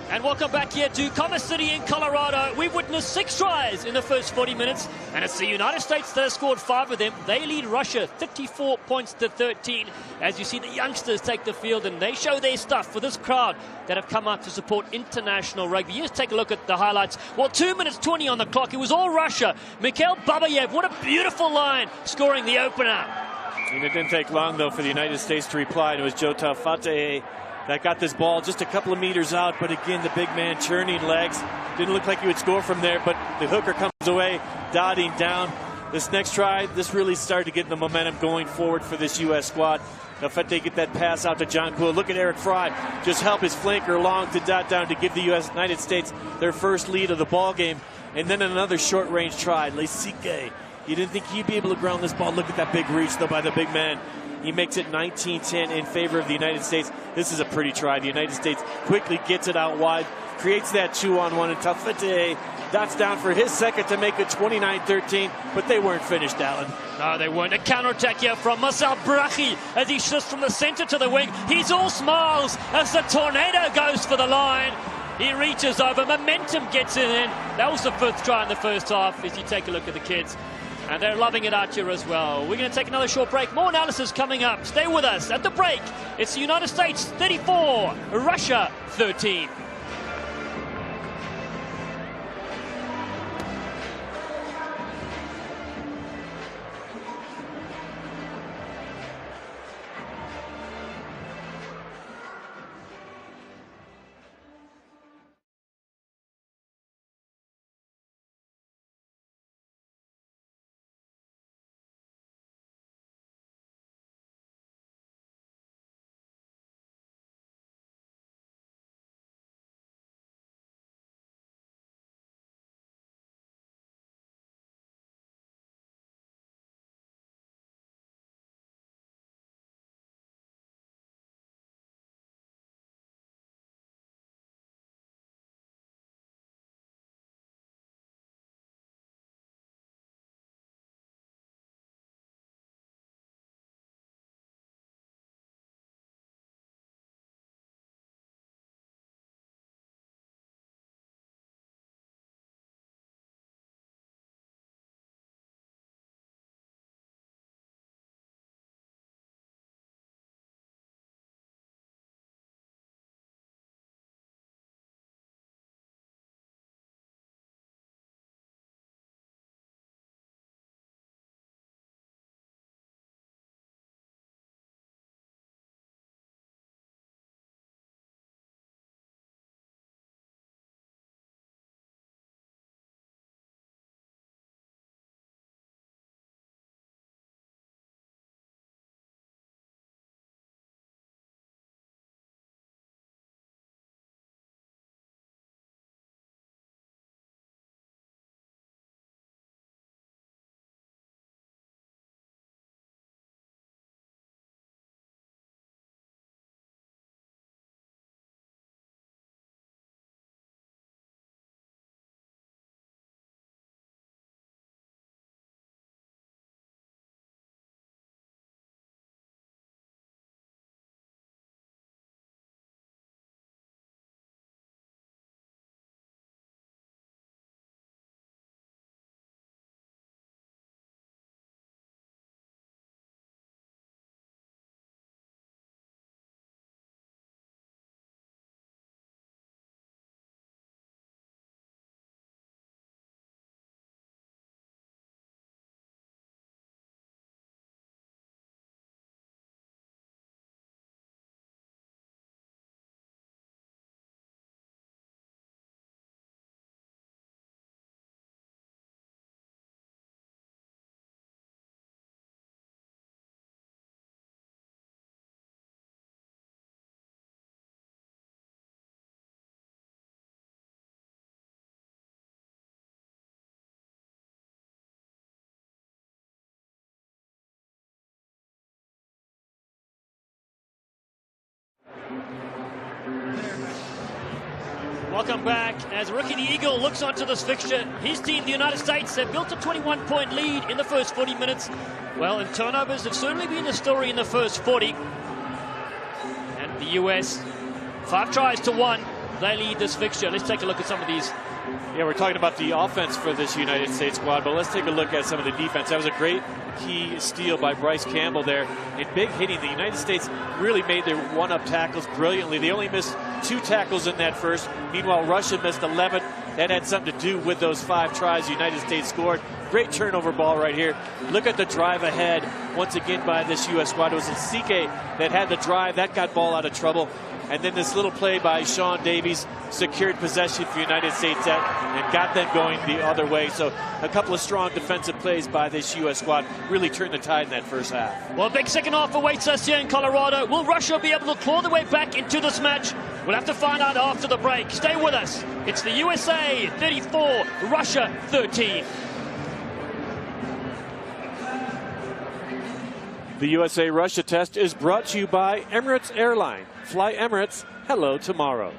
And welcome back here to Commerce City in Colorado. We've witnessed 6 tries in the first 40 minutes, and it's the United States that has scored 5 of them. They lead Russia 34 points to 13. As you see the youngsters take the field, and they show their stuff for this crowd that have come out to support international rugby. Just take a look at the highlights. Well, 2 minutes 20 on the clock. It was all Russia. Mikhail Babayev, what a beautiful line, scoring the opener. And it didn't take long, though, for the United States to reply. And it was Jota Fateh that got this ball just a couple of meters out. But again, the big man churning legs. Didn't look like he would score from there, but the hooker comes away, dotting down. This next try, this really started to get the momentum going forward for this U.S. squad. Now, Fateh get that pass out to John Poole. Look at Eric Fry just help his flanker along to dot down to give the United States their first lead of the ball game. And then another short-range try. Lesike, you didn't think he'd be able to ground this ball. Look at that big reach, though, by the big man. He makes it 19-10 in favor of the United States. This is a pretty try. The United States quickly gets it out wide, creates that 2-on-1, and Tafete dots down for his second to make it 29-13, but they weren't finished, Alan. No, they weren't. A counter-attack here from Marcel Brachi as he shifts from the center to the wing. He's all smiles as the tornado goes for the line. He reaches over. Momentum gets it in. That was the 5th try in the first half as you take a look at the kids. And they're loving it out here as well. We're going to take another short break. More analysis coming up. Stay with us. At the break, it's the United States 34, Russia 13. Welcome back as Rookie the Eagle looks onto this fixture. His team, the United States, have built a 21-point lead in the first 40 minutes. Well, and turnovers have certainly been the story in the first 40. And the US, 5 tries to 1. They lead this fixture. Let's take a look at some of these. Yeah, we're talking about the offense for this United States squad, but let's take a look at some of the defense. That was a great key steal by Bryce Campbell there. In big hitting, the United States really made their one-up tackles brilliantly. They only missed 2 tackles in that first. Meanwhile, Russia missed 11. That had something to do with those 5 tries the United States scored. Great turnover ball right here. Look at the drive ahead once again by this U.S. squad. It was Nsike that had the drive. That got ball out of trouble. And then this little play by Sean Davies secured possession for United States and got them going the other way. So a couple of strong defensive plays by this U.S. squad really turned the tide in that first half. Well, a big second half awaits us here in Colorado. Will Russia be able to claw their way back into this match? We'll have to find out after the break. Stay with us. It's the USA 34, Russia 13. The USA-Russia test is brought to you by Emirates Airline. Fly Emirates. Hello tomorrow.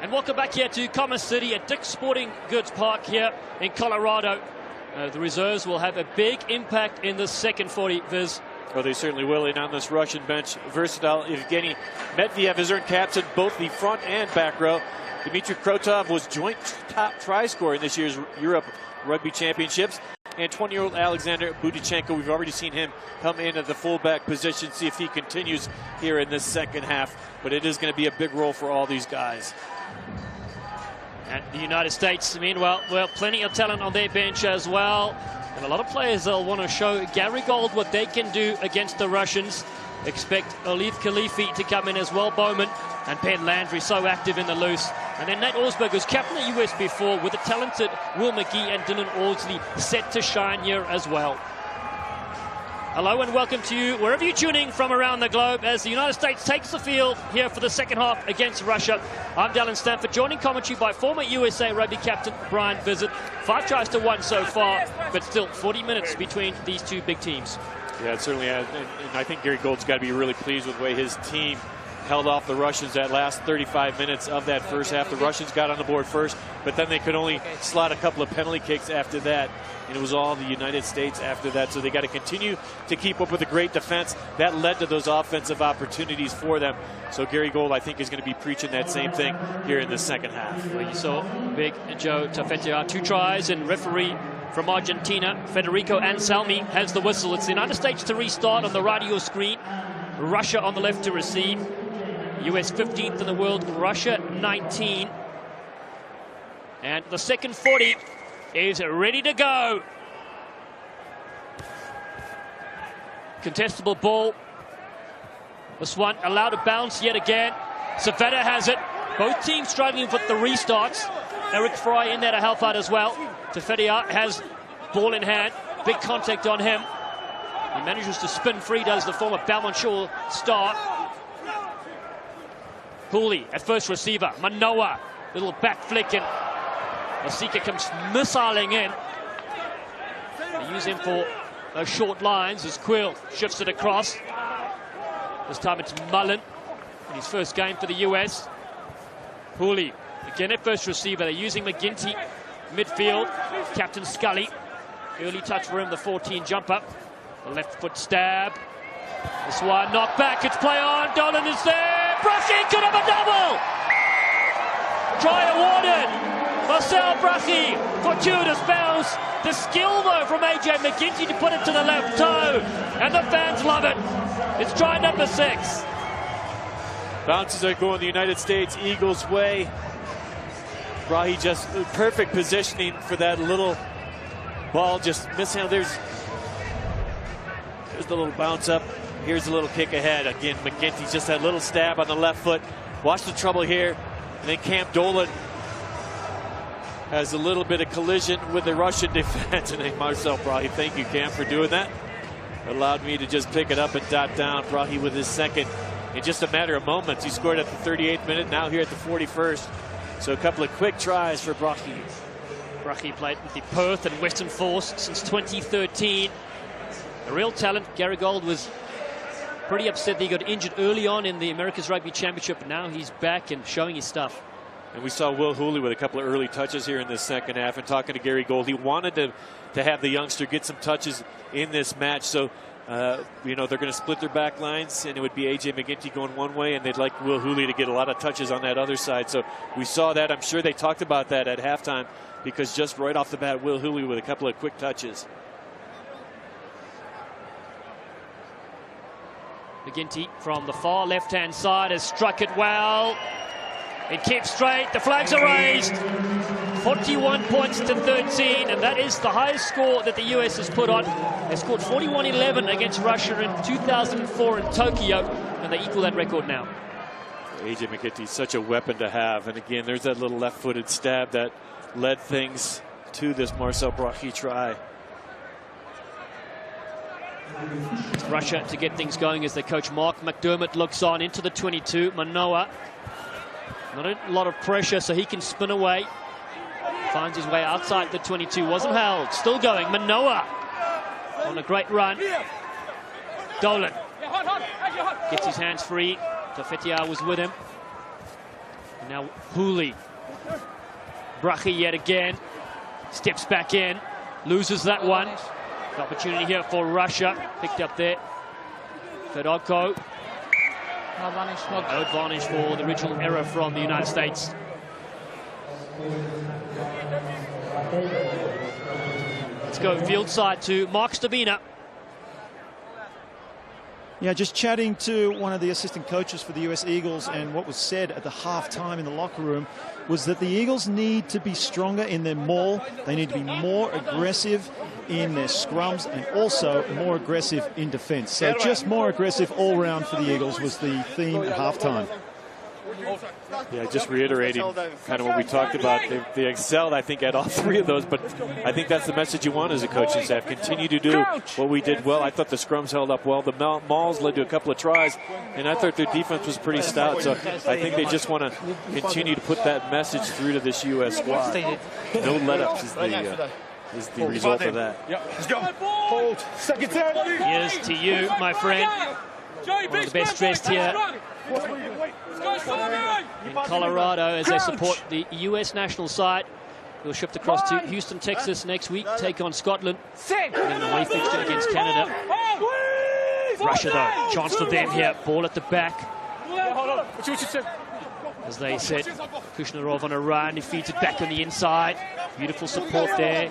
And welcome back here to Commerce City at Dick's Sporting Goods Park here in Colorado. The reserves will have a big impact in the second 40, Viz. Well, they certainly will. And on this Russian bench, versatile Evgeny Medvedev has earned caps in both the front and back row. Dmitry Krotov was joint top try scorer in this year's Europe Rugby Championships. And 20-year-old Alexander Budichenko, we've already seen him come in at the fullback position, see if he continues here in this second half. But it is going to be a big role for all these guys. And the United States, meanwhile, well, plenty of talent on their bench as well. And a lot of players will want to show Gary Gold what they can do against the Russians. Expect Olif Khalifi to come in as well, Bowman, and Penn Landry so active in the loose. And then Nate Osberg, who's captain of the US before, with the talented Will McGee and Dylan Audsley set to shine here as well. Hello and welcome to you wherever you're tuning from around the globe as the United States takes the field here for the second half against Russia. I'm Dallin Stanford, joining commentary by former USA Rugby captain Brian Visit. 5 tries to 1 so far, but still 40 minutes between these two big teams. Yeah, it certainly has. And I think Gary Gold's got to be really pleased with the way his team held off the Russians that last 35 minutes of that first half. The Russians got on the board first, but then they could only slot a couple of penalty kicks after that. And it was all the United States after that. So they got to continue to keep up with a great defense. That led to those offensive opportunities for them. So Gary Gold, I think, is going to be preaching that same thing here in the second half. Well, you saw Big Joe Tafetia, 2 tries, and referee from Argentina, Federico Anselmi, has the whistle. It's the United States to restart on the right of your screen. Russia on the left to receive. US 15th in the world, Russia 19. And the second 40 is ready to go. Contestable ball. This one allowed to bounce yet again. Savetta has it. Both teams struggling with the restarts. Eric Fry in there to help out as well. Tefedia has ball in hand. Big contact on him. He manages to spin free, does the former Belmont Shaw star. Hooley at first receiver. Manoa, little back flick, and Masika comes missiling in. They use him for those short lines as Quill shifts it across. This time it's Mullen in his first game for the US. Hooley again at first receiver. They're using McGinty midfield. Captain Scully. Early touch for him, the 14 jump up. The left foot stab. This one knocked back. It's play on. Dolan is there. Brachy could have a double. Try awarded. Marcel Brachy, fortuitous bounce. The skill though from AJ McGinty to put it to the left toe. And the fans love it. It's try number 6. Bounces are going the United States Eagles' way. Brachy just perfect positioning for that little ball. Just missing. There's the little bounce up. Here's a little kick ahead. Again, McGinty just that little stab on the left foot. Watch the trouble here. And then Camp Dolan has a little bit of collision with the Russian defense. And then Marcel Brachy, thank you, Cam, for doing that. Allowed me to just pick it up and dot down. Brachy with his second in just a matter of moments. He scored at the 38th minute, now here at the 41st. So a couple of quick tries for Brachy. Brachy played with the Perth and Western Force since 2013. A real talent. Gary Gold was pretty upset that he got injured early on in the America's Rugby Championship, but now he's back and showing his stuff. And we saw Will Hooley with a couple of early touches here in the second half. And talking to Gary Gold, he wanted to have the youngster get some touches in this match. So, you know, they're going to split their back lines, and it would be A.J. McGinty going one way, and they'd like Will Hooley to get a lot of touches on that other side. So we saw that. I'm sure they talked about that at halftime, because just right off the bat, Will Hooley with a couple of quick touches. McGinty from the far left-hand side has struck it well. It keeps straight. The flags are raised. 41 points to 13, and that is the highest score that the US has put on. They scored 41-11 against Russia in 2004 in Tokyo, and they equal that record now. A.J. McGinty, such a weapon to have. And again, there's that little left-footed stab that led things to this Marcel Brachy try. Russia to get things going as their coach Mark McDermott looks on into the 22. Manoa, not a lot of pressure, so he can spin away. Finds his way outside the 22, wasn't held. Still going, Manoa on a great run. Dolan gets his hands free. Tefetia was with him. And now Hooley. Brachy yet again. Steps back in. Loses that one. The opportunity here for Russia. Picked up there. Fedorko. No advantage for the original error from the United States. Let's go field side to Mark Stabina. Yeah, just chatting to one of the assistant coaches for the US Eagles, and what was said at the halftime in the locker room was that the Eagles need to be stronger in their maul. They need to be more aggressive in their scrums and also more aggressive in defense. So just more aggressive all round for the Eagles was the theme at halftime. Yeah, just reiterating kind of what we talked about. They excelled, I think, at all three of those, but I think that's the message you want as a coaching staff. Continue to do what we did well. I thought the scrums held up well. The mauls led to a couple of tries, and I thought their defense was pretty stout. So I think they just want to continue to put that message through to this U.S. squad. No let-ups is the result of that. Let's go. Hold. Second turn. Here's to you, my friend. One of the best dressed here in Colorado as they support the U.S. national side. We'll shift across to Houston, Texas next week, take on Scotland, and then an away fixture against Canada. Russia, though, chance for them here. Ball at the back. As they set Kushnerov on a run, he feeds it back on the inside. Beautiful support there.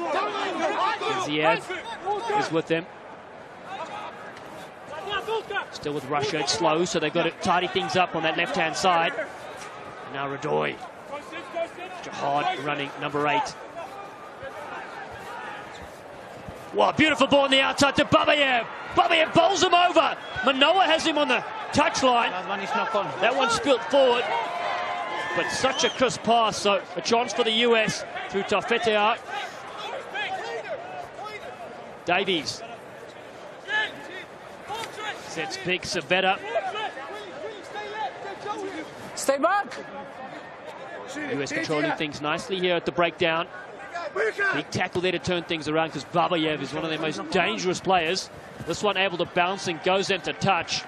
Ziev is with them. Still with Russia, it's slow, so they've got to tidy things up on that left-hand side. And now Radoy hard running number 8. Wow, beautiful ball on the outside to Babayev. Babayev bowls him over. Manoa has him on the touchline. That one spilt forward. But such a crisp pass, so a chance for the US through Tafetea. Davies. Sets big Savetta. Stay back. US controlling things nicely here at the breakdown. Big tackle there to turn things around because Babayev is one of their most dangerous players. This one able to bounce and goes into touch.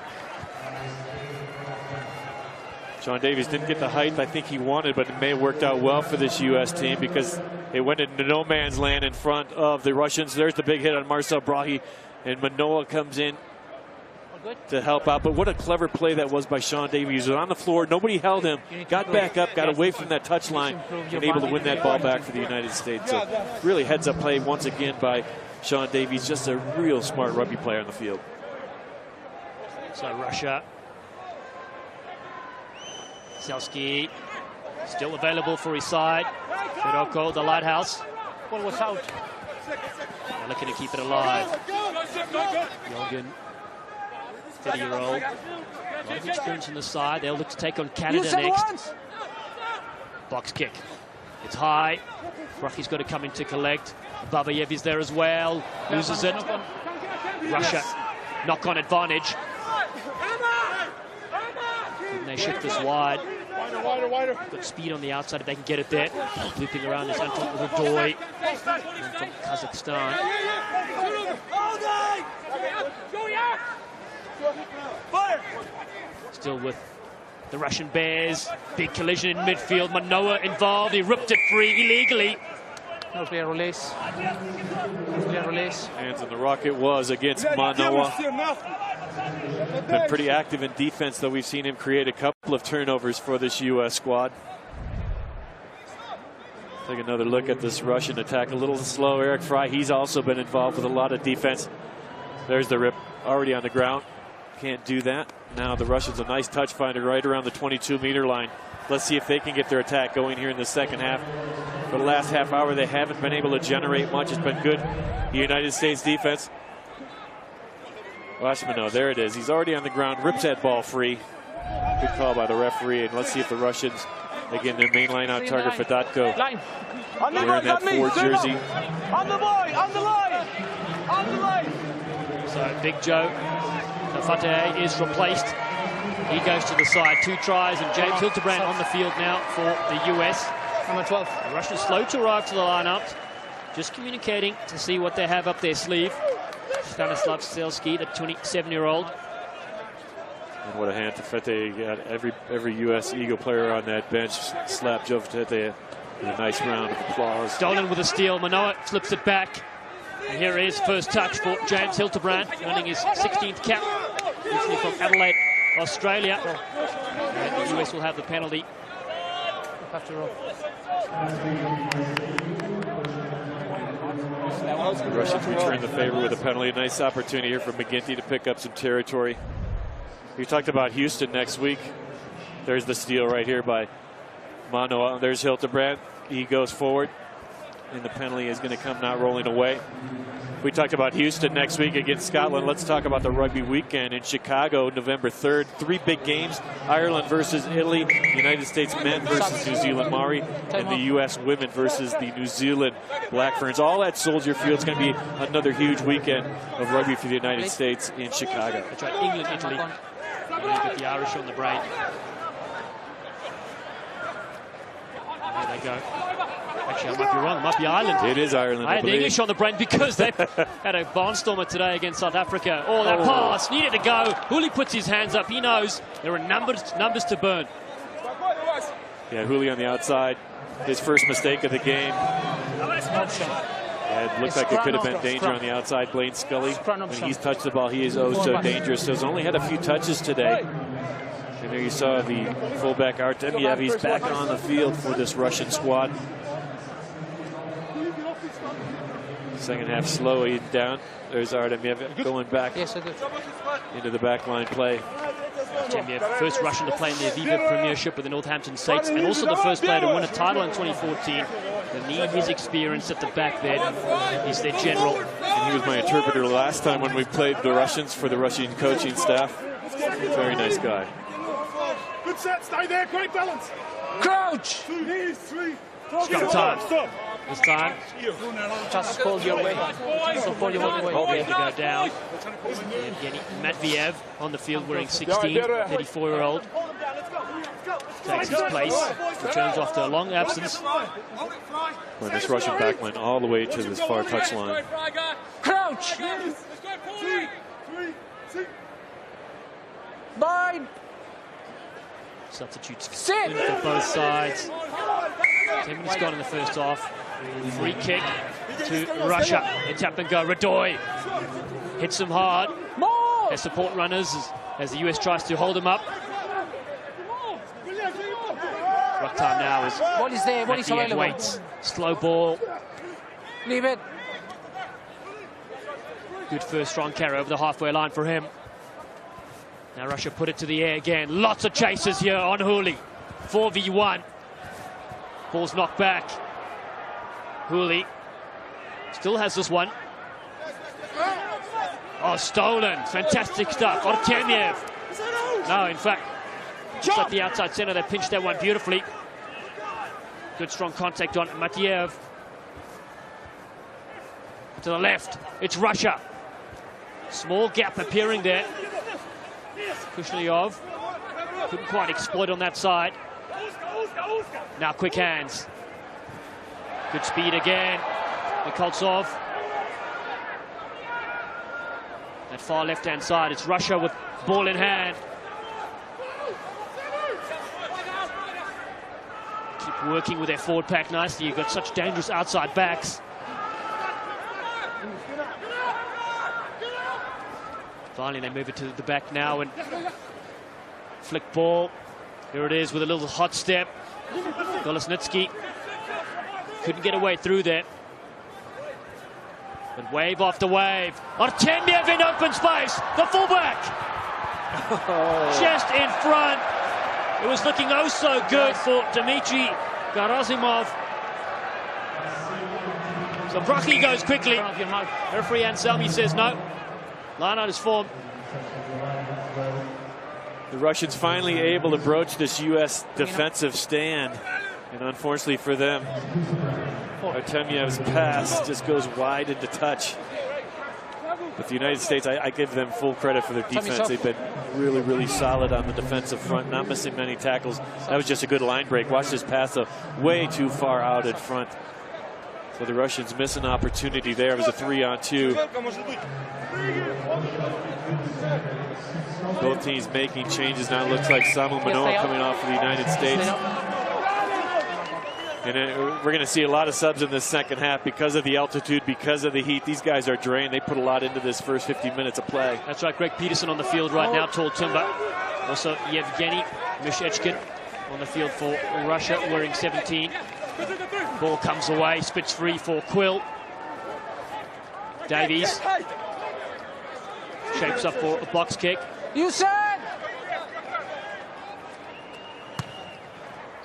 Sean Davies didn't get the height I think he wanted, but it may have worked out well for this U.S. team because they went into no man's land in front of the Russians. There's the big hit on Marcel Brahe, and Manoa comes in to help out. But what a clever play that was by Sean Davies. He was on the floor, nobody held him, got back up, got away from that touch line, and able to win that ball back for the United States. So really heads-up play once again by Sean Davies, just a real smart rugby player on the field. So Russia. Selski still available for his side. Fedorko, the lighthouse. Ball was out. They're looking to keep it alive. Jorgen, 30-year-old. A lot of experience on the side. They'll look to take on Canada next. Box kick. It's high. Brache's got to come in to collect. Babayev is there as well. Loses it. Russia knock-on advantage. And they shift this wide. Got speed on the outside if they can get it there. Looping around this Anton Rudoy from Kazakhstan. Still with the Russian Bears. Big collision in midfield. Manoa involved. He ripped it free illegally. No clear release. Clear release. Hands on the rock it was against Manoa. Been pretty active in defense, though. We've seen him create a couple of turnovers for this U.S. squad. Take another look at this Russian attack. A little slow. Eric Fry, he's also been involved with a lot of defense. There's the rip, already on the ground. Can't do that. Now the Russians a nice touch finder right around the 22-meter line. Let's see if they can get their attack going here in the second half. For the last half hour, they haven't been able to generate much. It's been good. The United States defense. Washmano, there it is. He's already on the ground, rips that ball free. Good call by the referee. And let's see if the Russians, again, their main line out target for Datko, wearing that 4 jersey. On the line, on the line, on the line. So Big Joe Tafate is replaced. He goes to the side. 2 tries, and James Hildebrand on the field now for the US. Number 12. The Russians slow to arrive to the lineup. Just communicating to see what they have up their sleeve. Stanislav Selski, the 27-year-old. And what a hand Tafete got. Every U.S. Eagle player on that bench slapped Joe Tafete with a nice round of applause. Dolan with a steal. Manoa flips it back. And here is first touch for James Hildebrand, earning his 16th cap. Originally from Adelaide, Australia. And the US will have the penalty. The Russians return the favor with a penalty. A nice opportunity here for McGinty to pick up some territory. We talked about Houston next week. There's the steal right here by Manoa. There's Hildebrand. He goes forward, and the penalty is going to come not rolling away. We talked about Houston next week against Scotland. Let's talk about the rugby weekend in Chicago, November 3rd. 3 big games: Ireland versus Italy, United States men versus New Zealand Maori, and the U.S. women versus the New Zealand Black Ferns. All at Soldier Field. It's going to be another huge weekend of rugby for the United States in Chicago. That's right, England, Italy. And then get the Irish on the break. And there they go. Actually, I might be wrong. It might be Ireland. It is Ireland, I had the English on the brain because they had a barnstormer today against South Africa. Oh, that pass needed to go. Hooli puts his hands up. He knows there are numbers to burn. Yeah, Hooli on the outside. His first mistake of the game. Yeah, it looked like it could have been danger on the outside. Blaine Scully, when he's touched the ball, he is oh so dangerous. So he's only had a few touches today. And there you saw the fullback Artemiev. He's back on the field for this Russian squad. Second half slowing down. There's Artemiev going back into the backline play. Artemiev, first Russian to play in the Aviva Premiership with the Northampton Saints, and also the first player to win a title in 2014. They need his experience at the back there. He's their general. And he was my interpreter last time when we played the Russians for the Russian coaching staff. Very nice guy. Good set, stay there, great balance. Crouch! Scrum time. This time, Just hold your way. Just hold your way. Bobby to go down. Yevgeny Matviev on the field wearing 16, 34-year-old. Takes his place, returns after a long absence. Well, this Russian back went all the way to this far touchline. Crouch! Bind! Substitutes Sit! in for both sides. 10 minutes gone in the first half. Free kick to Russia. They tap and go. Radoy hits him hard. More! Their support runners as the US tries to hold him up. Rock time now is What is there? What is Matviev available? waits. Slow ball. Leave it. Good first strong carry over the halfway line for him. Now Russia put it to the air again. Lots of chases here on Hooley. 4v1. Ball's knocked back. Hooley still has this one. Oh, stolen. Fantastic stuff. Artemiev. No, in fact, just like the outside centre, they pinched that one beautifully. Good strong contact on Matviev. To the left, it's Russia. Small gap appearing there. Kushnyov couldn't quite exploit on that side. Now quick hands. Good speed again. Nikoltsov. That far left-hand side, it's Russia with ball in hand. Keep working with their forward pack nicely. You've got such dangerous outside backs. Finally, they move it to the back now and flick ball. Here it is with a little hot step. Golesnitsky couldn't get away through there. But wave after wave. Artemiev in open space. The fullback. Just in front. It was looking oh so good for Dmitry Gerasimov. So Brockie goes quickly. Referee Anselmi says no. Line out is formed. The Russians finally able to broach this U.S. defensive stand. And unfortunately for them, Artemiev's pass just goes wide into touch. But the United States, I give them full credit for their defense. They've been really, really solid on the defensive front, not missing many tackles. That was just a good line break. Watch this pass way too far out in front. So the Russians miss an opportunity there. It was a 3-on-2. Both teams making changes now. It looks like Samu Manoa coming off for the United States. And we're going to see a lot of subs in this second half because of the altitude, because of the heat. These guys are drained. They put a lot into this first 50 minutes of play. That's right. Greg Peterson on the field right now, tall timber. Also Yevgeny Mishechkin on the field for Russia, wearing 17. Ball comes away, spits free for Quill. Davies shapes up for a box kick. You said!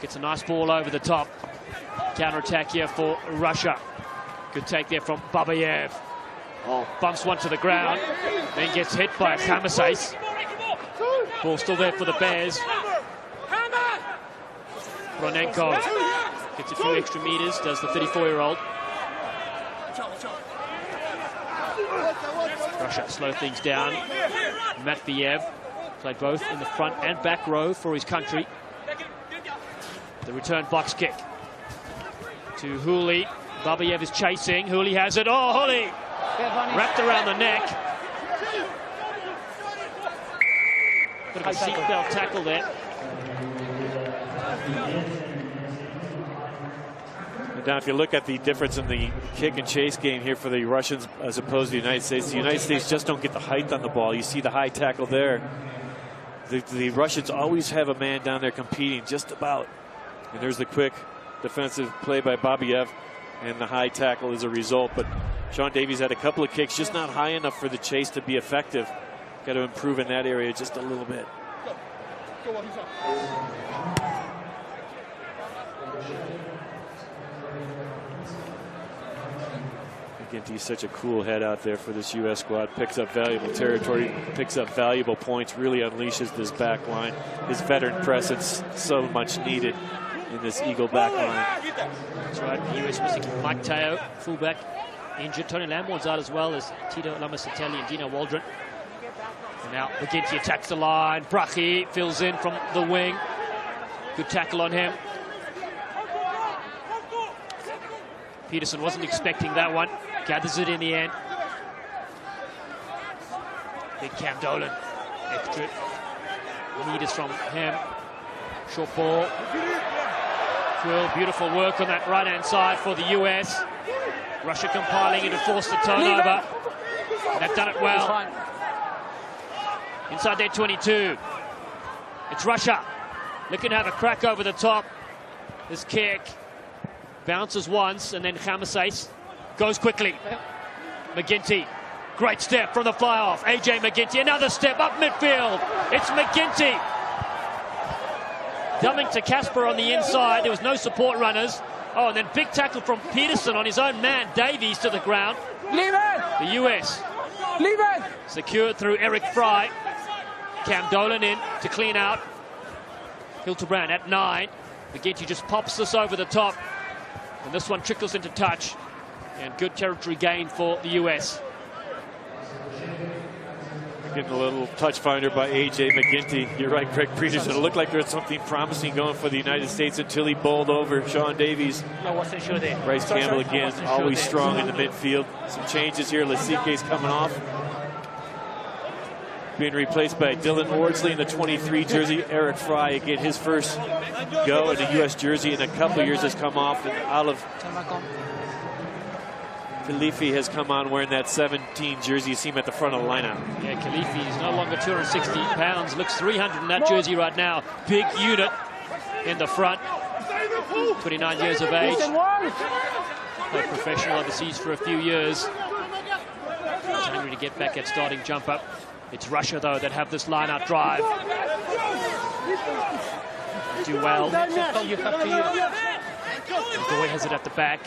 Gets a nice ball over the top. Counter-attack here for Russia. Good take there from Babayev. Oh, bumps one to the ground, then gets hit by Kamasace. Ball still there for the Bears. Ronenko gets a few extra meters, does the 34-year-old. Russia slow things down. Matviev played both in the front and back row for his country. The return box kick to Hooley. Babayev is chasing. Hooley has it. Oh, Hooley! Wrapped around the neck. Bit of a seatbelt tackle there. Now, if you look at the difference in the kick and chase game here for the Russians as opposed to the United States just don't get the height on the ball. You see the high tackle there. The Russians always have a man down there competing just about. And there's the quick defensive play by Babayev, and the high tackle is a result. But Sean Davies had a couple of kicks, just not high enough for the chase to be effective. Got to improve in that area just a little bit. McGinty's such a cool head out there for this U.S. squad. Picks up valuable territory, picks up valuable points, really unleashes this back line. His veteran presence so much needed in this Eagle back line. That's right, the US missing Mike Teo, fullback, injured. Tony Lamborn's out as well as Tito Lamasatelli and Dino Waldron. And now McGinty attacks the line. Brachy fills in from the wing. Good tackle on him. Peterson wasn't expecting that one. Gathers it in the end. Big Cam Dolan. Extra meters from him. Short ball. Quill, beautiful work on that right-hand side for the US. Russia compiling it to force the turnover. And they've done it well. Inside their 22. It's Russia. Looking to have a crack over the top. This kick bounces once, and then Khamasais goes quickly. McGinty, great step from the fly-off. AJ McGinty, another step up midfield. It's McGinty. Dumbing to Casper on the inside. There was no support runners. Oh, and then big tackle from Peterson on his own man. Davies to the ground. Leave it! The US. Leave it! Secured through Eric Fry. Cam Dolan in to clean out. Hilterbrand at 9. McGinty just pops this over the top. And this one trickles into touch. And good territory gain for the US. Getting a little touch finder by A.J. McGinty. You're right, Greg Peterson. It looked like there was something promising going for the United States until he bowled over Sean Davies. I wasn't sure there. Bryce Campbell again, always strong in the midfield. Some changes here. Lasike's coming off. Being replaced by Dylan Ordsley in the 23 jersey. Eric Fry, again, his first go in the U.S. jersey in a couple of years has come off. And Olive Khalifi has come on wearing that 17 jersey. You see him at the front of the lineup. Yeah, Khalifi is no longer 260 pounds. Looks 300 in that jersey right now. Big unit in the front. 29 years of age. Played professional overseas for a few years. He's hungry to get back at starting jump up. It's Russia, though, that have this line-out drive. Do well. Goy has it at the back.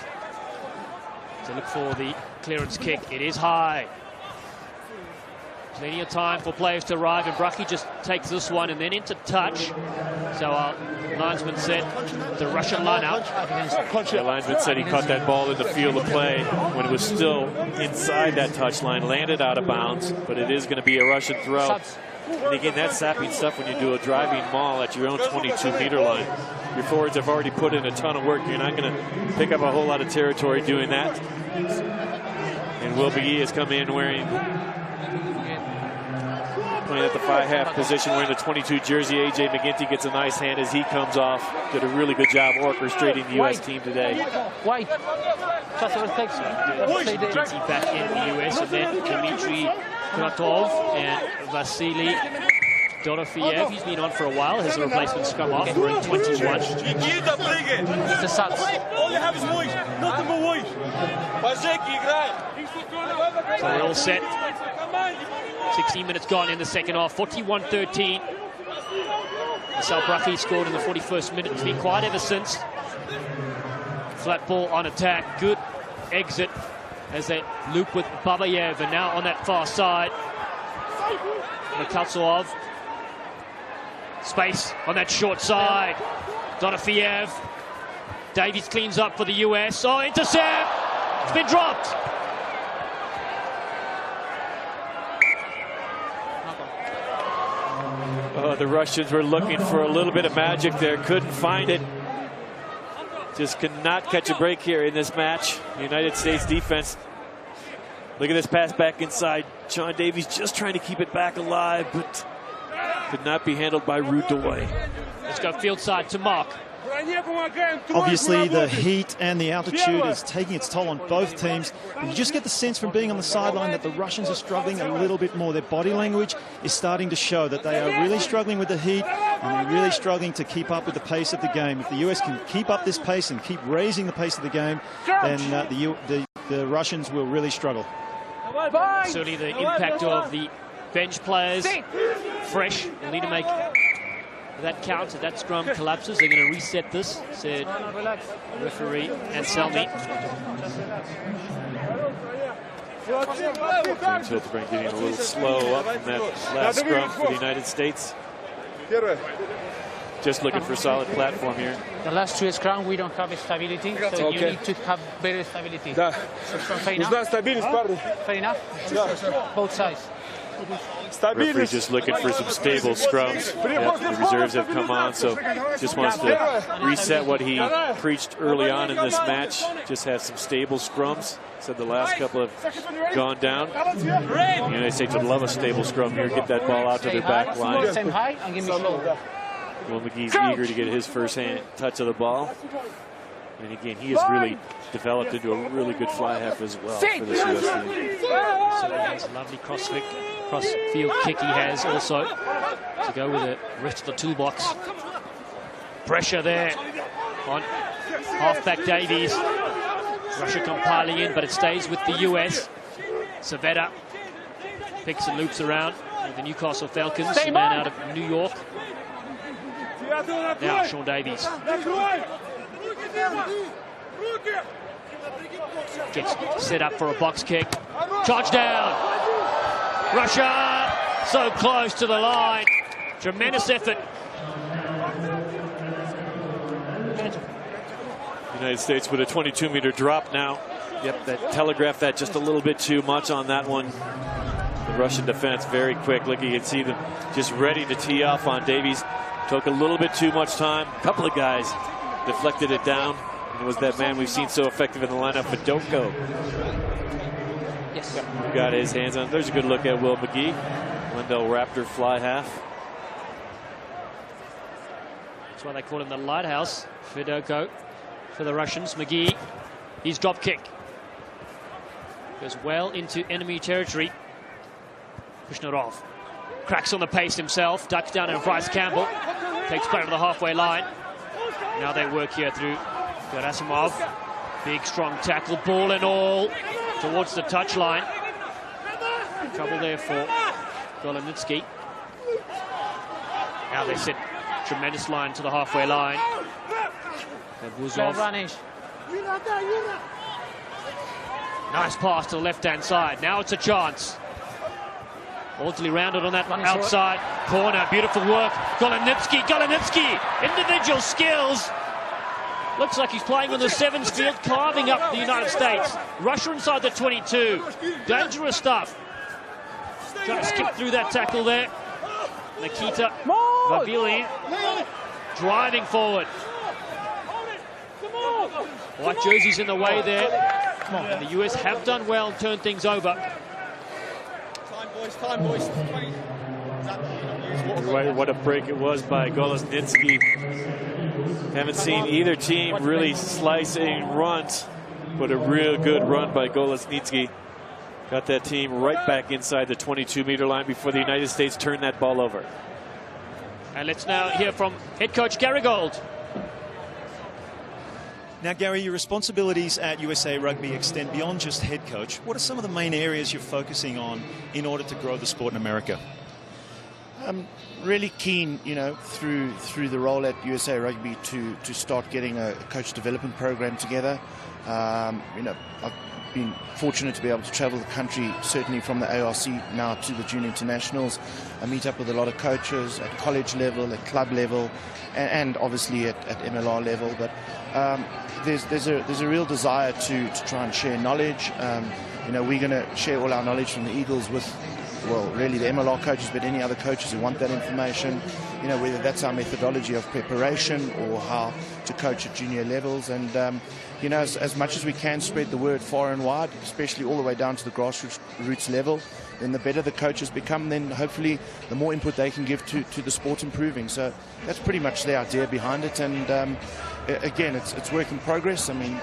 To look for the clearance kick. It is high. Plenty of time for players to arrive, and Brachy just takes this one and then into touch. So our linesman said the Russian line-out. The linesman said he caught that ball in the field of play when it was still inside that touchline, landed out of bounds, but it is going to be a Russian throw. And again, that's sapping stuff when you do a driving maul at your own 22-meter line. Your forwards have already put in a ton of work. You're not going to pick up a whole lot of territory doing that. And Will McGee has come in wearing, playing at the 5-half position, wearing the 22 jersey. AJ McGinty gets a nice hand as he comes off. Did a really good job orchestrating the U.S. team today. White. McGinty back in the US, and then Dmitry Kratov and Vasily Dorofeyev. He's been on for a while. His replacements come off. We're in 21. It's the Suns. All you have is voice, nothing but voice. So we're all set. 16 minutes gone in the second half. 41-13. Marcel Brachy scored in the 41st minute. It's been quiet ever since. Flat ball on attack. Good exit as they loop with Babayev. And now on that far side, Mikhaltsov. Space on that short side. Dorofeyev. Davies cleans up for the US. Oh, intercept! It's been dropped. Oh, the Russians were looking for a little bit of magic there. Couldn't find it. Just could not catch a break here in this match. The United States defense. Look at this pass back inside. Sean Davies just trying to keep it back alive, but could not be handled by Rudoy. Let's go field side to Mark. Obviously, the heat and the altitude is taking its toll on both teams. You just get the sense from being on the sideline that the Russians are struggling a little bit more. Their body language is starting to show that they are really struggling with the heat and they're really struggling to keep up with the pace of the game. If the US can keep up this pace and keep raising the pace of the game, then the Russians will really struggle. Certainly the impact of the bench players, fresh, will need to make That counts. If that scrum collapses, they're going to reset this, said referee Anselmi. James Hildebrand getting a little slow up from that last scrum for the United States. Just looking for a solid platform here. The last two scrum, we don't have stability, so you need to have better stability. So fair enough? Fair enough? Both sides. Referee just looking for some stable scrums. Yep, the reserves have come on, so just wants to reset what he preached early on in this match. Just have some stable scrums. Said the last couple have gone down. The United States would love a stable scrum here. Get that ball out to their back line. Same height and give me shoulder. Will McGee's eager to get his first hand touch of the ball. And again, he has really developed into a really good fly half as well for this US team. So he has a lovely cross-field kick he has also to go with the rest of the toolbox. Pressure there on halfback Davies. Russia compiling in, but it stays with the US. Savetta picks and loops around with the Newcastle Falcons, a man out of New York. Now Sean Davies gets set up for a box kick. Charge down. Russia so close to the line. Tremendous effort. United States with a 22-meter drop now. Yep, that telegraphed that just a little bit too much on that one. The Russian defense very quick. Look, you can see them just ready to tee off on Davies. Took a little bit too much time. A couple of guys deflected it down. And it was that man we've seen so effective in the lineup, Fedoko. Yes. Got his hands on. There's a good look at Will McGee. Wendell Raptor fly half. That's why they call him the lighthouse. Fedoko for the Russians. McGee, his drop kick goes well into enemy territory. Kushnarov cracks on the pace himself, ducks down and Bryce Campbell takes play to the halfway line. Now they work here through Gerasimov. Big strong tackle, ball and all towards the touchline. Trouble there for Golonitsky. Now they set tremendous line to the halfway line. And Buzov. Nice pass to the left-hand side. Now it's a chance. Orderly rounded on that outside corner. Beautiful work. Golonitsky. Individual skills. Looks like he's playing on the sevens field, carving up the United States. Russia inside the 22. Dangerous stuff. Trying to skip through that tackle there. Nikita Vavili driving forward. White jerseys in the way there. And the US have done well and turned things over. Time, boys. What a break it was by Golonitsky. Haven't seen either team really slicing runs, but a real good run by Golonitsky. Got that team right back inside the 22-meter line before the United States turned that ball over. And let's now hear from head coach Gary Gold. Now, Gary, your responsibilities at USA Rugby extend beyond just head coach. What are some of the main areas you're focusing on in order to grow the sport in America? I'm really keen, through the role at USA Rugby to start getting a coach development program together. I've been fortunate to be able to travel the country, certainly from the ARC now to the Junior Internationals. I meet up with a lot of coaches at college level, at club level, and obviously at MLR level. But there's a real desire to try and share knowledge. We're going to share all our knowledge from the Eagles with, really the MLR coaches, but any other coaches who want that information, whether that's our methodology of preparation or how to coach at junior levels. And, as much as we can spread the word far and wide, especially all the way down to the grassroots level, then the better the coaches become, then hopefully the more input they can give to the sport improving. So that's pretty much the idea behind it. And again, it's work in progress. I mean,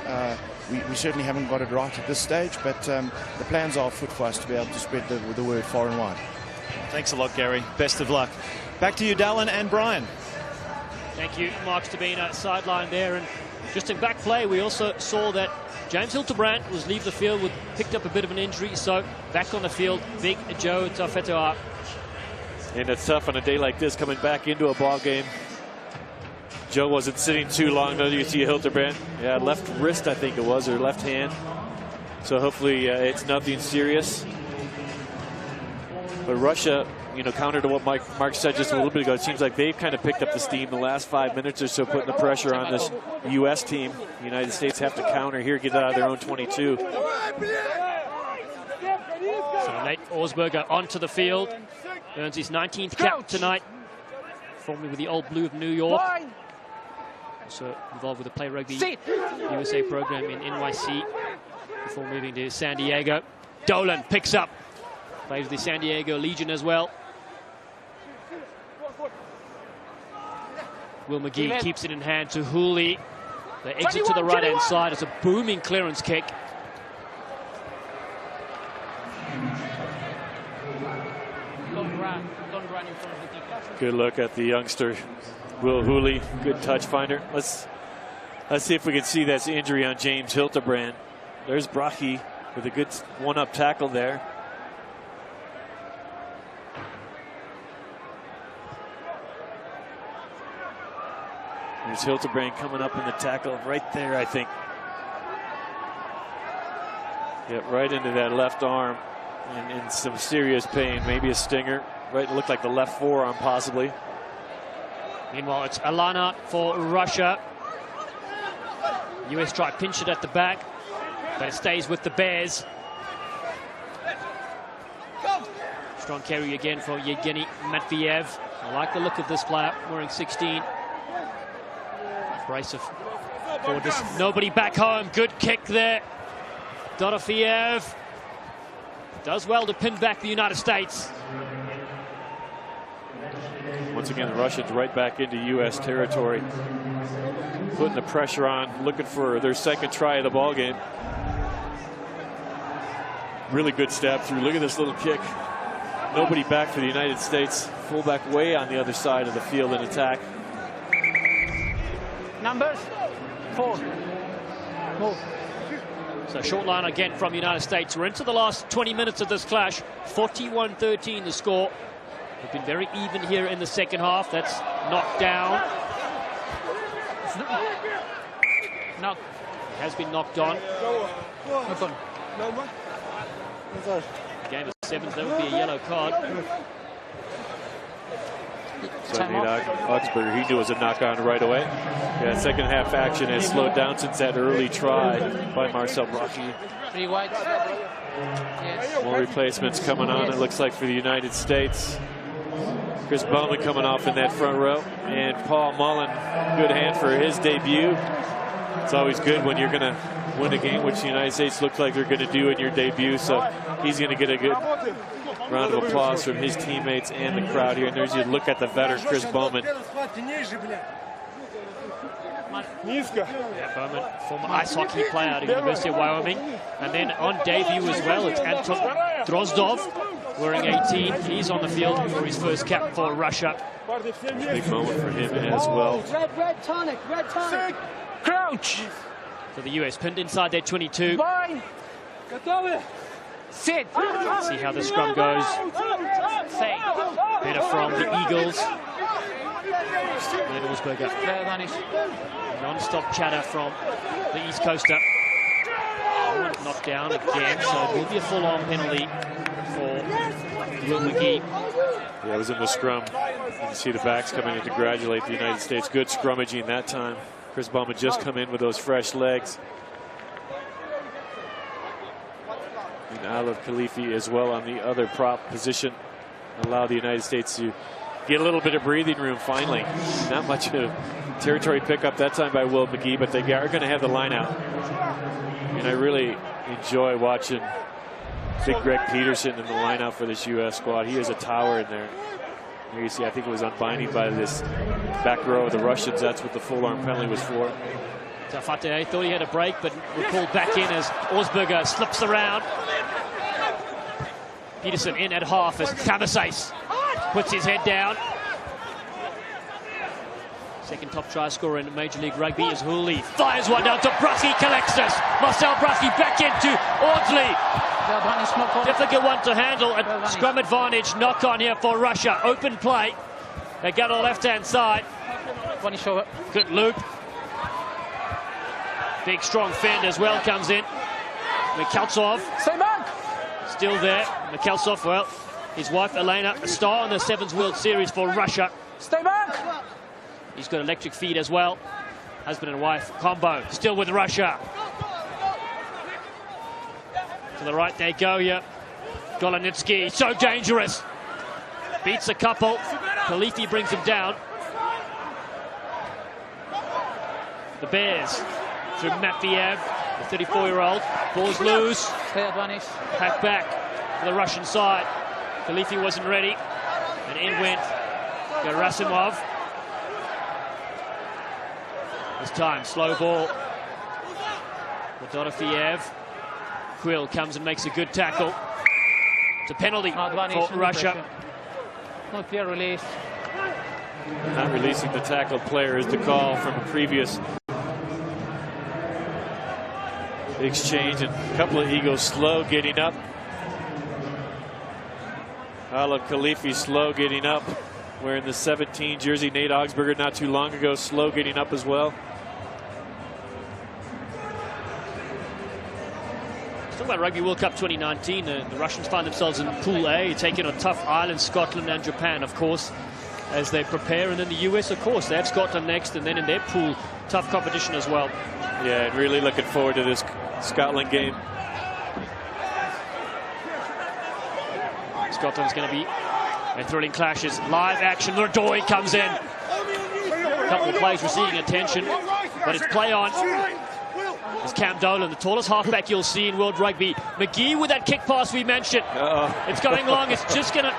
we certainly haven't got it right at this stage, but the plans are afoot for us to be able to spread the word far and wide. Thanks a lot, Gary. Best of luck. Back to you, Dallin and Brian. Thank you, Mark Stabina, sideline there. And just in back play, we also saw that James Hildebrand was leave the field, picked up a bit of an injury, so back on the field, Big Joe Tafetoa. And it's tough on a day like this, coming back into a ball game Joe wasn't sitting too long, though. You see Hilterbrand. Yeah, left wrist, I think it was, or left hand. So hopefully it's nothing serious. But Russia, you know, counter to what Mark said just a little bit ago, it seems like they've kind of picked up the steam the last 5 minutes or so, putting the pressure on this U.S. team. The United States have to counter here, get out of their own 22. So Nate Osberger onto the field. Earns his 19th cap tonight. Formerly with the Old Blue of New York. Also involved with the Play Rugby USA program in NYC before moving to San Diego. Dolan picks up. Plays with the San Diego Legion as well. Will McGee keeps it in hand to Hooley. They exit to the right-hand side. It's a booming clearance kick. Good look at the youngster, Will Hooley. Good touch finder. Let's see if we can see this injury on James Hilterbrand. There's Brachi with a good one-up tackle there. There's Hilterbrand coming up in the tackle right there, I think. Yep, right into that left arm and in some serious pain. Maybe a stinger. Right, looked like the left forearm possibly. Meanwhile, it's Alana for Russia. US try to pinch it at the back, but it stays with the Bears. Strong carry again for Yevgeny Matviev. I like the look of this player, wearing 16. Brace of forward. Nobody back home. Good kick there. Dorofeev does well to pin back the United States. Once again, the Russians right back into U.S. territory, putting the pressure on, looking for their second try of the ball game. Really good stab through. Look at this little kick. Nobody back for the United States. Fullback way on the other side of the field in attack. Numbers 4. Move. So short line again from the United States. We're into the last 20 minutes of this clash. 41-13 the score. We've been very even here in the second half. That's knocked down. Knock. It has been knocked on. Game of 7, that would be a yellow card. So Oxberger, he knew it was a knock-on right away. Yeah, second half action has slowed down since that early try by Marcel Brachi. 3 wide. Yes. More replacements coming on, it looks like, for the United States. Chris Bowman coming off in that front row. And Paul Mullen, good hand for his debut. It's always good when you're going to win a game, which the United States look like they're going to do in your debut. So he's going to get a good round of applause from his teammates and the crowd here. And there's you look at the veteran Chris Bowman. Yeah, Bowman, former ice hockey player at the University of Wyoming. And then on debut as well, it's Anton Drozdov, wearing 18. He's on the field for his first cap for Russia. Big moment for him as well. Red tonic, red tonic. Crouch. So the US pinned inside their 22. Sit. See how the scrum goes. Say. Better from the Eagles. Osberger. Non-stop chatter from the East Coaster. Knocked down again, so it will be a full-on penalty for Will McGee. Yeah, it was in the scrum. You can see the backs coming in to congratulate the United States. Good scrummaging that time. Chris Bowman just come in with those fresh legs. And Alov Khalifi as well on the other prop position. Allow the United States to get a little bit of breathing room finally. Not much of territory pickup that time by Will McGee, but they are going to have the line out. And I really enjoy watching big Greg Peterson in the line out for this U.S. squad. He is a tower in there. Here you see, I think it was unbinding by this back row of the Russians. That's what the full-arm penalty was for. Tafate thought he had a break, but was pulled back in as Osberger slips around. Peterson in at half as Tamasais puts his head down. Second top try scorer in Major League Rugby is Hooley. Fires one down to Brachi, collects this. Marcel Brachi back into Audley. Difficult one to handle. A scrum advantage, knock on here for Russia. Open play. They go to the left-hand side. One is over. Good loop. Big strong fend as well comes in. Mikhaltsov. Stay back. Still there. Mikhaltsov, well, his wife Elena, a star in the Sevens World Series for Russia. Stay back. He's got electric feet as well. Husband and wife combo. Still with Russia. To the right they go, yeah. Golonitsky, so dangerous. Beats a couple. Khalifi brings him down. The Bears through Matveyev, the 34-year-old. Ball's loose. Pack back to the Russian side. Khalifi wasn't ready. And in went Gerasimov. This time, slow ball. Dorofeyev. Quill comes and makes a good tackle. It's a penalty for Russia. No clear release. Not releasing the tackled player is the call from a previous exchange, and a couple of Eagles slow getting up. Ala Khalifi slow getting up, wearing the 17 jersey. Nate Augsburger not too long ago slow getting up as well. Talking about Rugby World Cup 2019, the Russians find themselves in Pool A, taking on tough Ireland, Scotland and Japan, of course, as they prepare. And then the US, of course, they have Scotland next, and then in their pool, tough competition as well. Yeah, and really looking forward to this Scotland game. Scotland's going to be thrilling clashes. Live action, Lurdoy comes in. A couple of plays receiving attention, but it's play on. It's Cam Dolan, the tallest halfback you'll see in World Rugby. McGee with that kick pass we mentioned. It's going long. It's just going to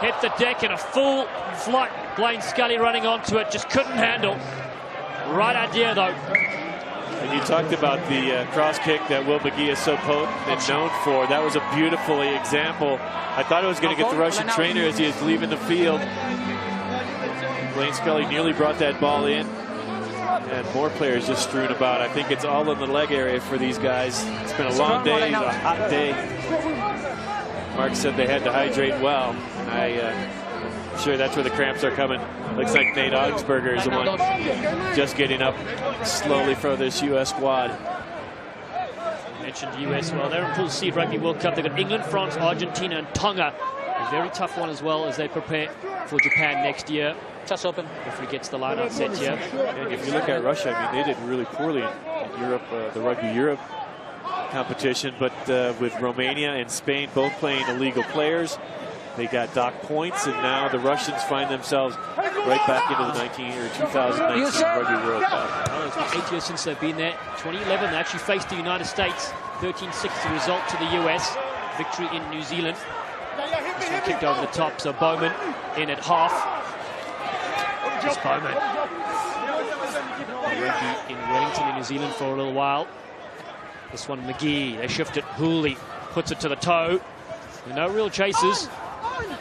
hit the deck in a full flight. Blaine Scully running onto it, just couldn't handle. Right idea, though. And you talked about the cross kick that Will McGee is so potent and known for. That was a beautiful example. I thought it was going to get the Russian trainer as he was leaving the field. Blaine Scully nearly brought that ball in. And more players just strewn about. I think it's all in the leg area for these guys. It's been a long day, a hot day. Mark said they had to hydrate well. I'm sure that's where the cramps are coming. Looks like Nate Augsburger is the one just getting up slowly for this U.S. squad. Mentioned U.S. Well, they're in Pool C Rugby World Cup. They've got England, France, Argentina and Tonga. A very tough one as well as they prepare for Japan next year. Just open. If he gets the line-out set here. And if you look at Russia, I mean, they did really poorly in Europe, the Rugby Europe competition, but with Romania and Spain both playing illegal players, they got docked points, and now the Russians find themselves right back into the 2019 Rugby World Cup. Well, it's been 8 years since they've been there. 2011, they actually faced the United States. 13-6 the result to the US. Victory in New Zealand. This one kicked over the top, so Bowman in at half. Just Bowman. Rugby in Wellington in New Zealand for a little while. This one McGee, they shift it. Hooley puts it to the toe. No real chases,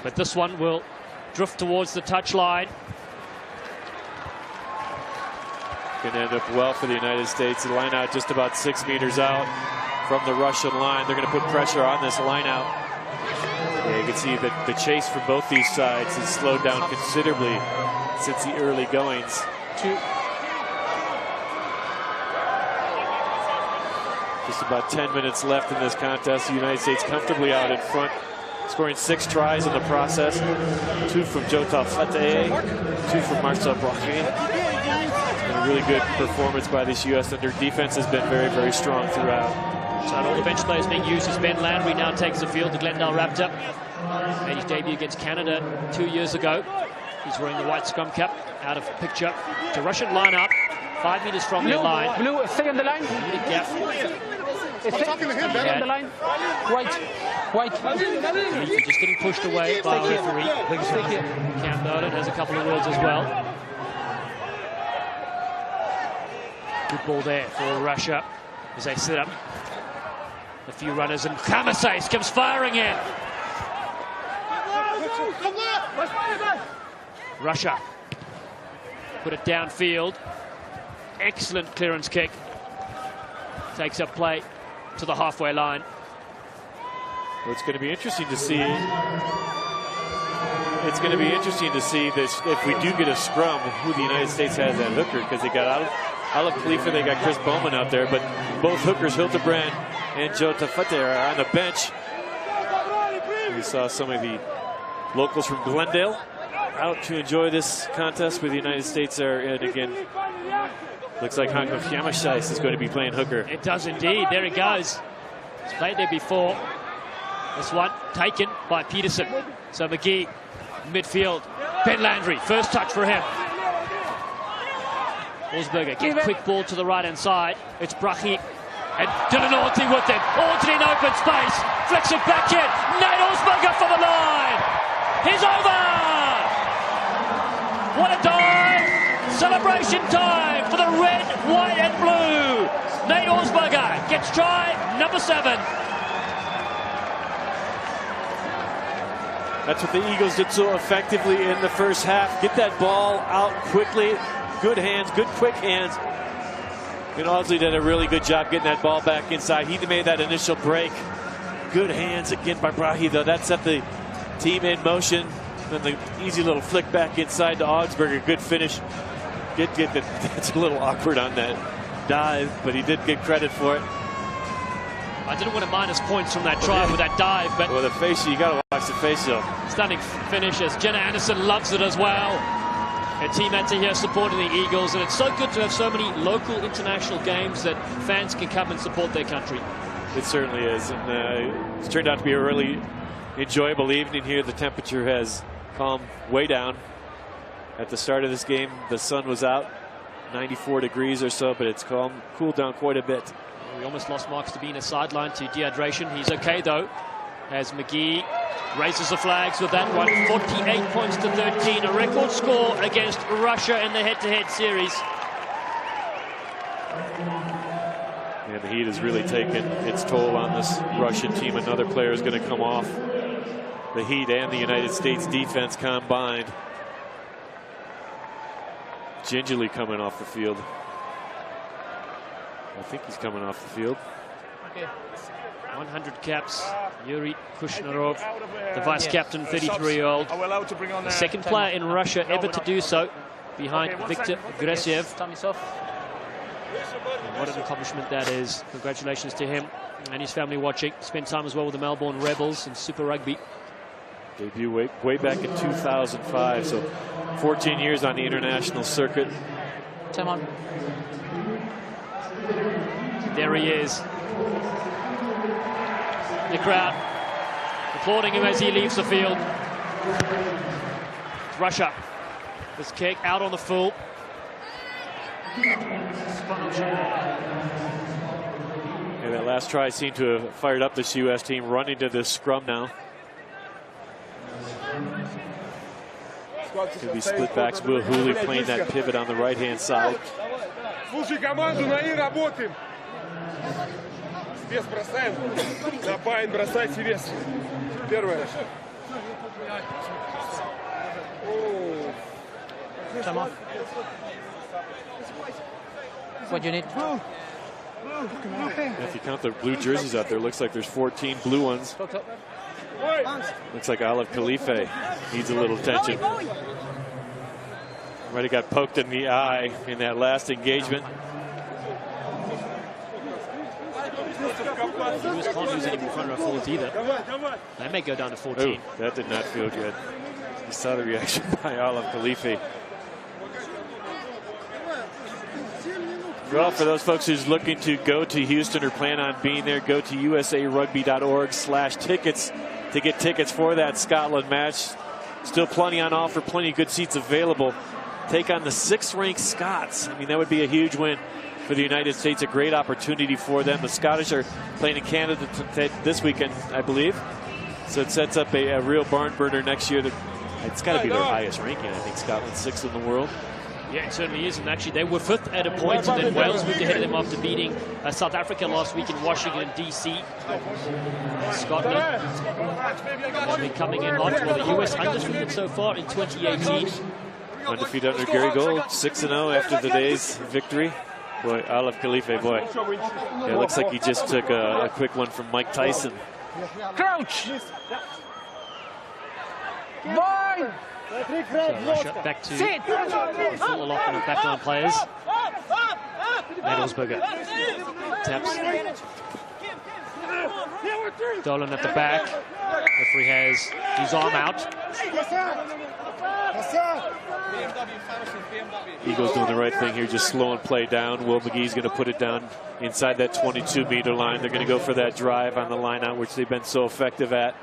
but this one will drift towards the touch line. Going to end up well for the United States. The line out just about 6 meters out from the Russian line. They're going to put pressure on this line out. Yeah, you can see that the chase from both these sides has slowed down considerably since the early goings. Just about 10 minutes left in this contest. The United States comfortably out in front, scoring 6 tries in the process. 2 from Jota Fateh, 2 from Marcel Brochet. A really good performance by this U.S. and their defense has been very, very strong throughout. So all the bench players being used as Ben Landry now takes the field. The Glendale Raptor made his debut against Canada 2 years ago. He's wearing the white scrum cap, out of picture. To Russian lineup, 5 meters from the line. Blue, stay on the line. Gap. Stay on the line. White. He's just getting pushed away by the referee. Cam Nolan has a couple of words as well. Good ball there for Russia as they set up a few runners, and Kamasace comes firing in. Russia put it downfield. Excellent clearance kick. Takes up play to the halfway line. Well, it's going to be interesting to see it's going to be interesting to see this if we do get a scrum, who the United States has at hooker, because they got Alef Khalifa, they got Chris Bowman out there, but both hookers, Hildebrand and Joe Tafete, are on the bench. We saw some of the locals from Glendale out to enjoy this contest, where the United States are, and again, looks like Hanko Fiamashais is going to be playing hooker. It does indeed. There he goes. He's played there before. This one taken by Peterson. So McGee, midfield. Ben Landry, first touch for him. Osberger gets quick ball to the right-hand side. It's Brachy. And Dylan Orty with it. Orty in open space. Flicks it back in. Nate Osberger for the line. He's over. What a dive. Celebration time for the red, white and blue. Nate Osberger gets try number 7. That's what the Eagles did so effectively in the first half. Get that ball out quickly. Good hands, good quick hands. And Audsley did a really good job getting that ball back inside. He made that initial break. Good hands again by Brachy, though. That set the team in motion. Then the easy little flick back inside to Augsburger. Good finish. That's a little awkward on that dive, but he did get credit for it. I didn't want to minus points from that try with that dive, but well, the face, you got to watch the face though. Stunning finish, as Jenna Anderson loves it as well. Her teammates are here supporting the Eagles, and it's so good to have so many local international games that fans can come and support their country. It certainly is, and it's turned out to be a really enjoyable evening here. The temperature has calmed way down. At the start of this game, the sun was out, 94 degrees or so, but it's cooled down quite a bit. We almost lost Marcus to being a sideline to dehydration. He's okay though, as McGee raises the flags with that one. 48 points to 13, a record score against Russia in the head-to-head series. And the heat has really taken its toll on this Russian team. Another player is going to come off. The Heat and the United States defense combined. Gingerly coming off the field. I think he's coming off the field. 100 caps, Yuri Kushnarov, the vice captain, 33-year-old. The second player in Russia ever to do so, behind Viktor Gresiev. What an accomplishment that is. Congratulations to him and his family watching. Spent time as well with the Melbourne Rebels in Super Rugby. Debut way back in 2005, so 14 years on the international circuit. Come on. There he is. The crowd applauding him as he leaves the field. Russia. This kick out on the full. Yeah, that last try seemed to have fired up this U.S. team, running to this scrum now. Could be split backs. Will Hooley playing that pivot on the right-hand side. Слушай команду, на «и» работаем. Вес бросаем. На пайн бросайте вес. Первое. Come on. What do you need? If you count the blue jerseys out there, looks like there's 14 blue ones. Looks like Alef Khalifa needs a little attention. Already got poked in the eye in that last engagement. The US can't use any front row forwards either. They may go down to 14. Ooh, that did not feel good. You saw the reaction by Alef Khalifa. Well, for those folks who's looking to go to Houston or plan on being there, go to usarugby.org/tickets to get tickets for that Scotland match. Still plenty on offer, plenty of good seats available. Take on the 6th-ranked Scots. I mean, that would be a huge win for the United States, a great opportunity for them. The Scottish are playing in Canada this weekend, I believe. So it sets up a real barn burner next year. It's got to be their highest ranking, I think. Scotland's 6th in the world. Yeah, it certainly is. And actually, they were 5th at a point, and then Wales moved ahead of them after beating South Africa last week in Washington, D.C. Scotland actually coming in hot. Well, the U.S. undefeated so far in 2018. Undefeated under Gary Gold, 6-0 after today's victory. Boy, Alef Khalifa, boy. Yeah, it looks like he just took a quick one from Mike Tyson. Crouch! So Russia back to the full allotment of backline players. Nate Olsberger taps. Dolan at the back. Referee has his arm out. Eagles doing the right thing here, just slowing play down. Will McGee's going to put it down inside that 22-meter line. They're going to go for that drive on the line out, which they've been so effective at.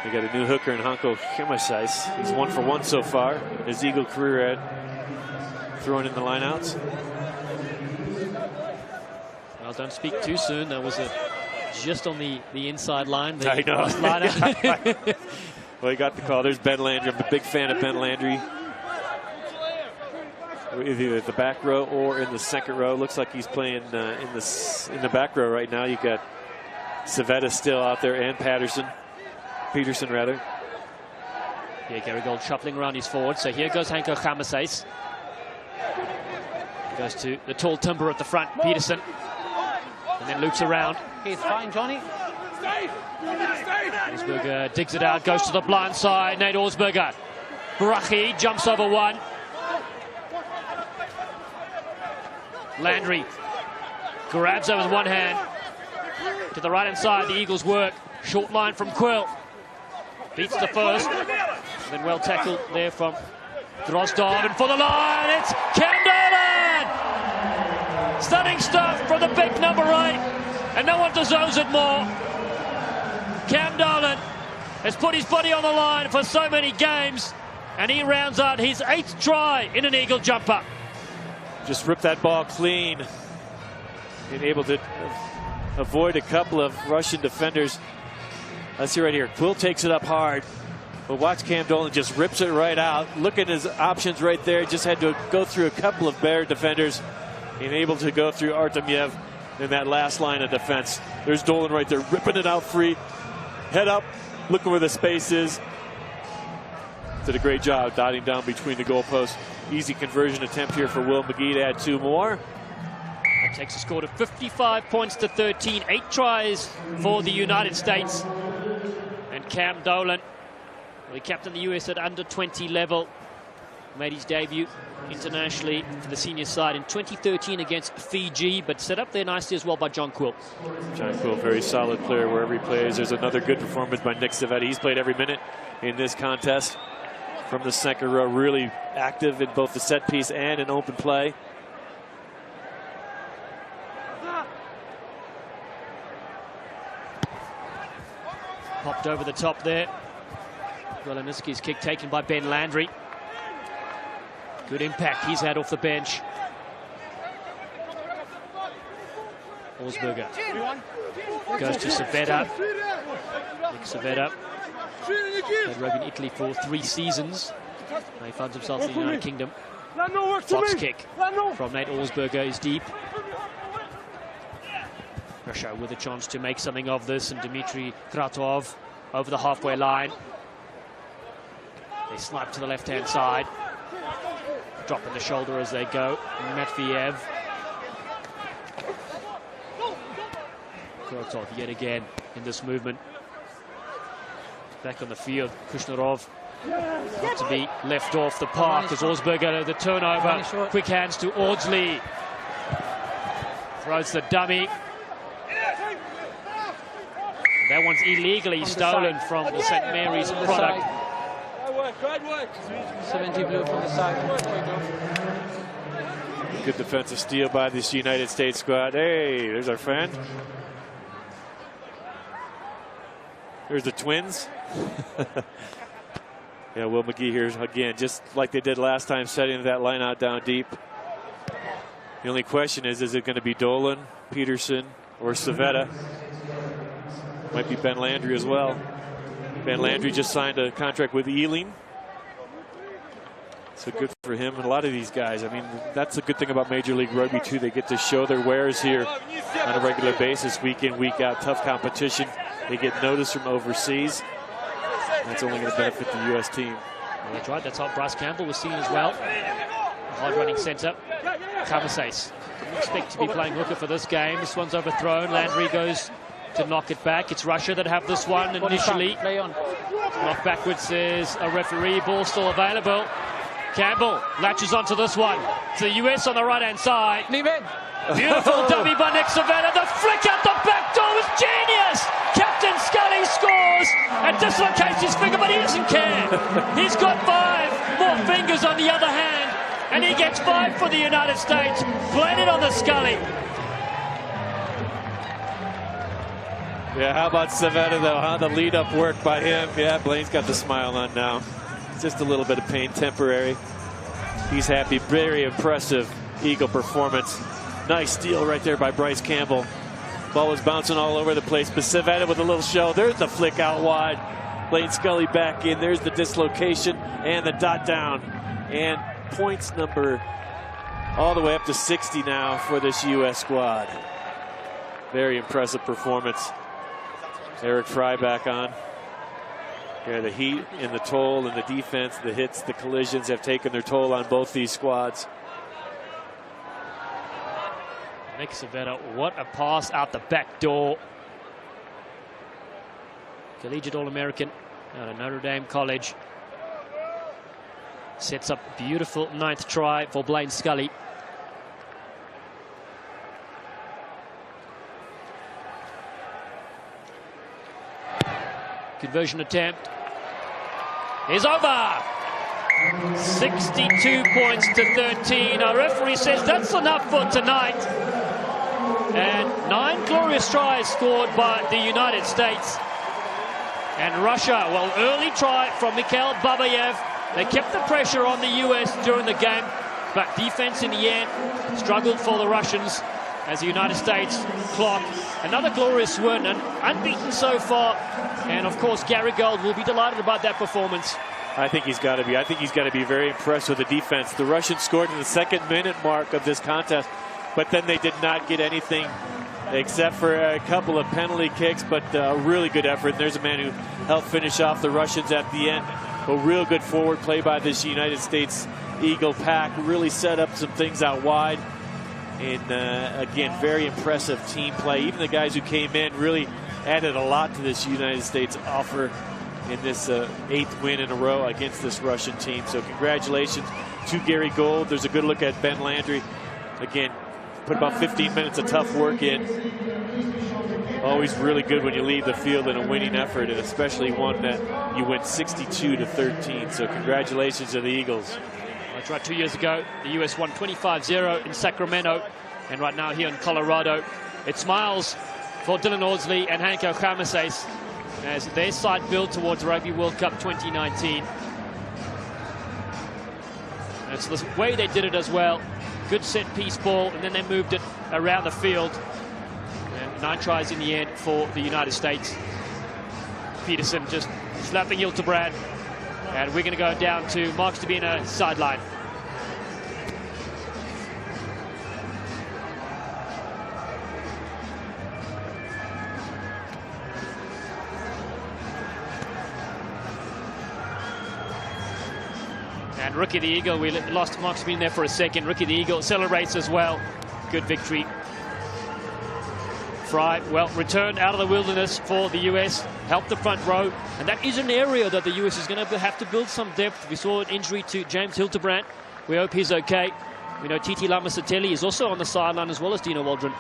They got a new hooker in Hanko Himasais. He's 1 for 1 so far. His Eagle career at throwing in the lineouts. Well, don't speak too soon. That was just on the inside line. I know. Well, he got the call. There's Ben Landry. I'm a big fan of Ben Landry. Either at the back row or in the second row. Looks like he's playing in the back row right now. You got Savetta still out there and Peterson rather. Yeah, Gary Gold shuffling around his forward. So here goes Hanko Himasais. Goes to the tall timber at the front, Peterson. And then loops around. He's fine, Johnny. Olsberger digs it out, goes to the blind side. Nate Olsberger. Brachi jumps over one. Landry grabs her with one hand. To the right-hand side, the Eagles work. Short line from Quill. Beats the first. And then well tackled there from Drozdov. And for the line, it's Cam Dolan! Stunning stuff from the big number 8. And no one deserves it more. Cam Dolan has put his body on the line for so many games. And he rounds out his 8th try in an Eagle jumper. Just ripped that ball clean. Being able to avoid a couple of Russian defenders. Let's see right here. Quill takes it up hard. But watch Cam Dolan just rips it right out. Look at his options right there. Just had to go through a couple of Bear defenders. And able to go through Artemyev in that last line of defense. There's Dolan right there, ripping it out free. Head up, looking where the space is. Did a great job dotting down between the goalposts. Easy conversion attempt here for Will McGee to add 2 more. That takes a score to 55 points to 13. 8 tries for the United States. And Cam Dolan, well, he captained the US at under 20 level. Made his debut internationally for the senior side in 2013 against Fiji, but set up there nicely as well by John Quill. John Quill, very solid player wherever he plays. There's another good performance by Nick Savetta. He's played every minute in this contest from the second row, really active in both the set piece and in open play. Popped over the top there. Goleniski's kick taken by Ben Landry. Good impact he's had off the bench. Olsberger goes to Savetta. Nick Savetta played rugby in Italy for 3 seasons. Now he finds himself in the United Kingdom. Fox kick from Nate Olsberger is deep. Russia with a chance to make something of this, and Dmitry Kratov over the halfway line. They snipe to the left-hand side. Dropping the shoulder as they go. Matviev. Kratov yet again in this movement. Back on the field, Kushnarov not to be left off the park as Olsberger the turnover. Quick hands to Audsley. Throws the dummy. That one's illegally stolen from the St. Mary's product. 70 blue from the side. Good defensive steal by this United States squad. Hey, there's our friend. There's the twins. Yeah, Will McGee here again, just like they did last time, setting that line out down deep. The only question is it going to be Dolan, Peterson, or Savetta? Might be Ben Landry as well. Ben Landry just signed a contract with Ealing. So good for him and a lot of these guys. I mean, that's the good thing about Major League Rugby too. They get to show their wares here on a regular basis, week in, week out. Tough competition. They get notice from overseas. That's only going to benefit the U.S. team. Well, that's right. That's how Bryce Campbell was seen as well. Hard-running centre. Himasais didn't expect to be playing hooker for this game. This one's overthrown. Landry goes to knock it back. It's Russia that have this one initially. Play on. Knocked backwards is a referee. Ball still available. Campbell latches onto this one. To the US on the right-hand side. Leave it. Beautiful dummy by Nick Savannah. The flick out the back door was genius. Captain Scully scores and dislocates his finger, but he doesn't care. He's got 5 more fingers on the other hand, and he gets 5 for the United States. Played it on the Scully. Yeah, how about Savannah, though, huh? The lead-up work by him. Yeah, Blaine's got the smile on now. Just a little bit of pain, temporary. He's happy. Very impressive Eagle performance. Nice steal right there by Bryce Campbell. Ball was bouncing all over the place, but Savannah with a little show. There's the flick out wide. Blaine Scully back in. There's the dislocation and the dot down. And points number all the way up to 60 now for this U.S. squad. Very impressive performance. Eric Fry back on. Yeah, the heat and the toll and the defense, the hits, the collisions have taken their toll on both these squads. Nick Savannah, what a pass out the back door. Collegiate All-American out of Notre Dame College. Sets up a beautiful 9th try for Blaine Scully. Conversion attempt is over. 62 points to 13. Our referee says that's enough for tonight. And 9 glorious tries scored by the United States. And Russia, well, early try from Mikhail Babayev. They kept the pressure on the US during the game, but defense in the end struggled for the Russians as the United States clock another glorious win and unbeaten so far. And of course, Gary Gold will be delighted about that performance. I think he's got to be. I think he's got to be very impressed with the defense. The Russians scored in the 2nd minute mark of this contest, but then they did not get anything except for a couple of penalty kicks, but a really good effort. And there's a man who helped finish off the Russians at the end. A real good forward play by this United States Eagle pack. Really set up some things out wide. And again, very impressive team play. Even the guys who came in really added a lot to this United States offer in this 8th win in a row against this Russian team. So congratulations to Gary Gold. There's a good look at Ben Landry. Again, put about 15 minutes of tough work in. Always really good when you leave the field in a winning effort, and especially one that you win 62 to 13. So congratulations to the Eagles. That's right, 2 years ago, the US won 25-0 in Sacramento, and right now here in Colorado, it smiles for Dylan Audsley and Hanko Khamases as their side build towards Rugby World Cup 2019. And so the way they did it as well, good set-piece ball, and then they moved it around the field. And 9 tries in the end for the United States. Peterson just slapping Hildebrand. And we're going to go down to Mark Stabina sideline. And Rookie the Eagle, we lost Mark Stabina there for a second. Rookie the Eagle celebrates as well. Good victory. Fry, well, returned out of the wilderness for the US, helped the front row, and that is an area that the US is going to have to build some depth. We saw an injury to James Hildebrand. We hope he's okay. We know Titi Lamasatelli is also on the sideline, as well as Dino Waldron.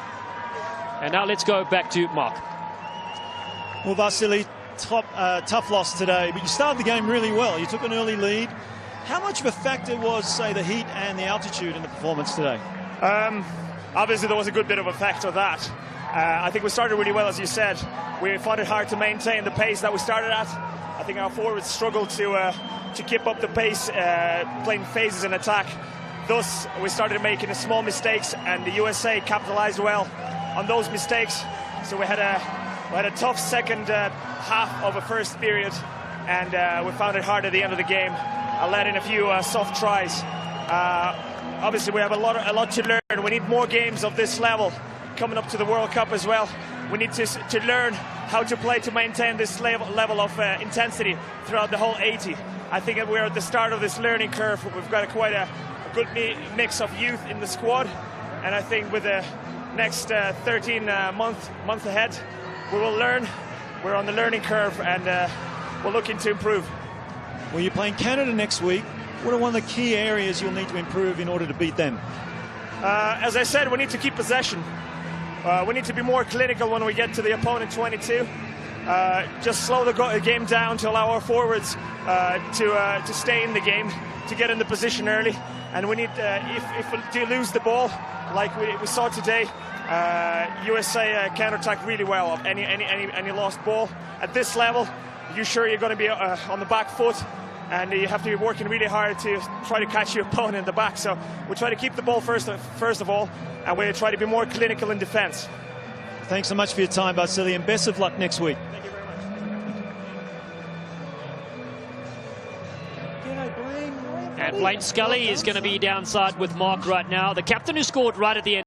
And now let's go back to Mark. Well, Vasily, tough loss today, but you started the game really well. You took an early lead. How much of a factor was, say, the heat and the altitude in the performance today? Obviously, there was a good bit of effect of that. I think we started really well, as you said. We found it hard to maintain the pace that we started at. I think our forwards struggled to keep up the pace, playing phases in attack. Thus, we started making small mistakes, and the USA capitalized well on those mistakes. So we had a tough second half of a first period, and we found it hard at the end of the game. I let in a few soft tries. Obviously, we have a lot to learn. We need more games of this level coming up to the World Cup as well. We need to learn how to play to maintain this level of intensity throughout the whole 80. I think that we're at the start of this learning curve. We've got quite a good mix of youth in the squad, and I think with the next 13 month ahead, we will learn. We're on the learning curve, and we're looking to improve. Well, you're playing Canada next week. What are one of the key areas you'll need to improve in order to beat them? As I said, we need to keep possession. We need to be more clinical when we get to the opponent 22. Just slow the game down to allow our forwards to stay in the game, to get in the position early. And we need, if we do lose the ball, like we saw today, USA counterattack really well of any lost ball. At this level, you're sure you're going to be on the back foot, and you have to be working really hard to try to catch your opponent in the back. So we try to keep the ball first of all, and we try to be more clinical in defence. Thanks so much for your time, Vasily, and best of luck next week. Thank you very much. And Blaine Scully is going to be downside with Mark right now, the captain who scored right at the end.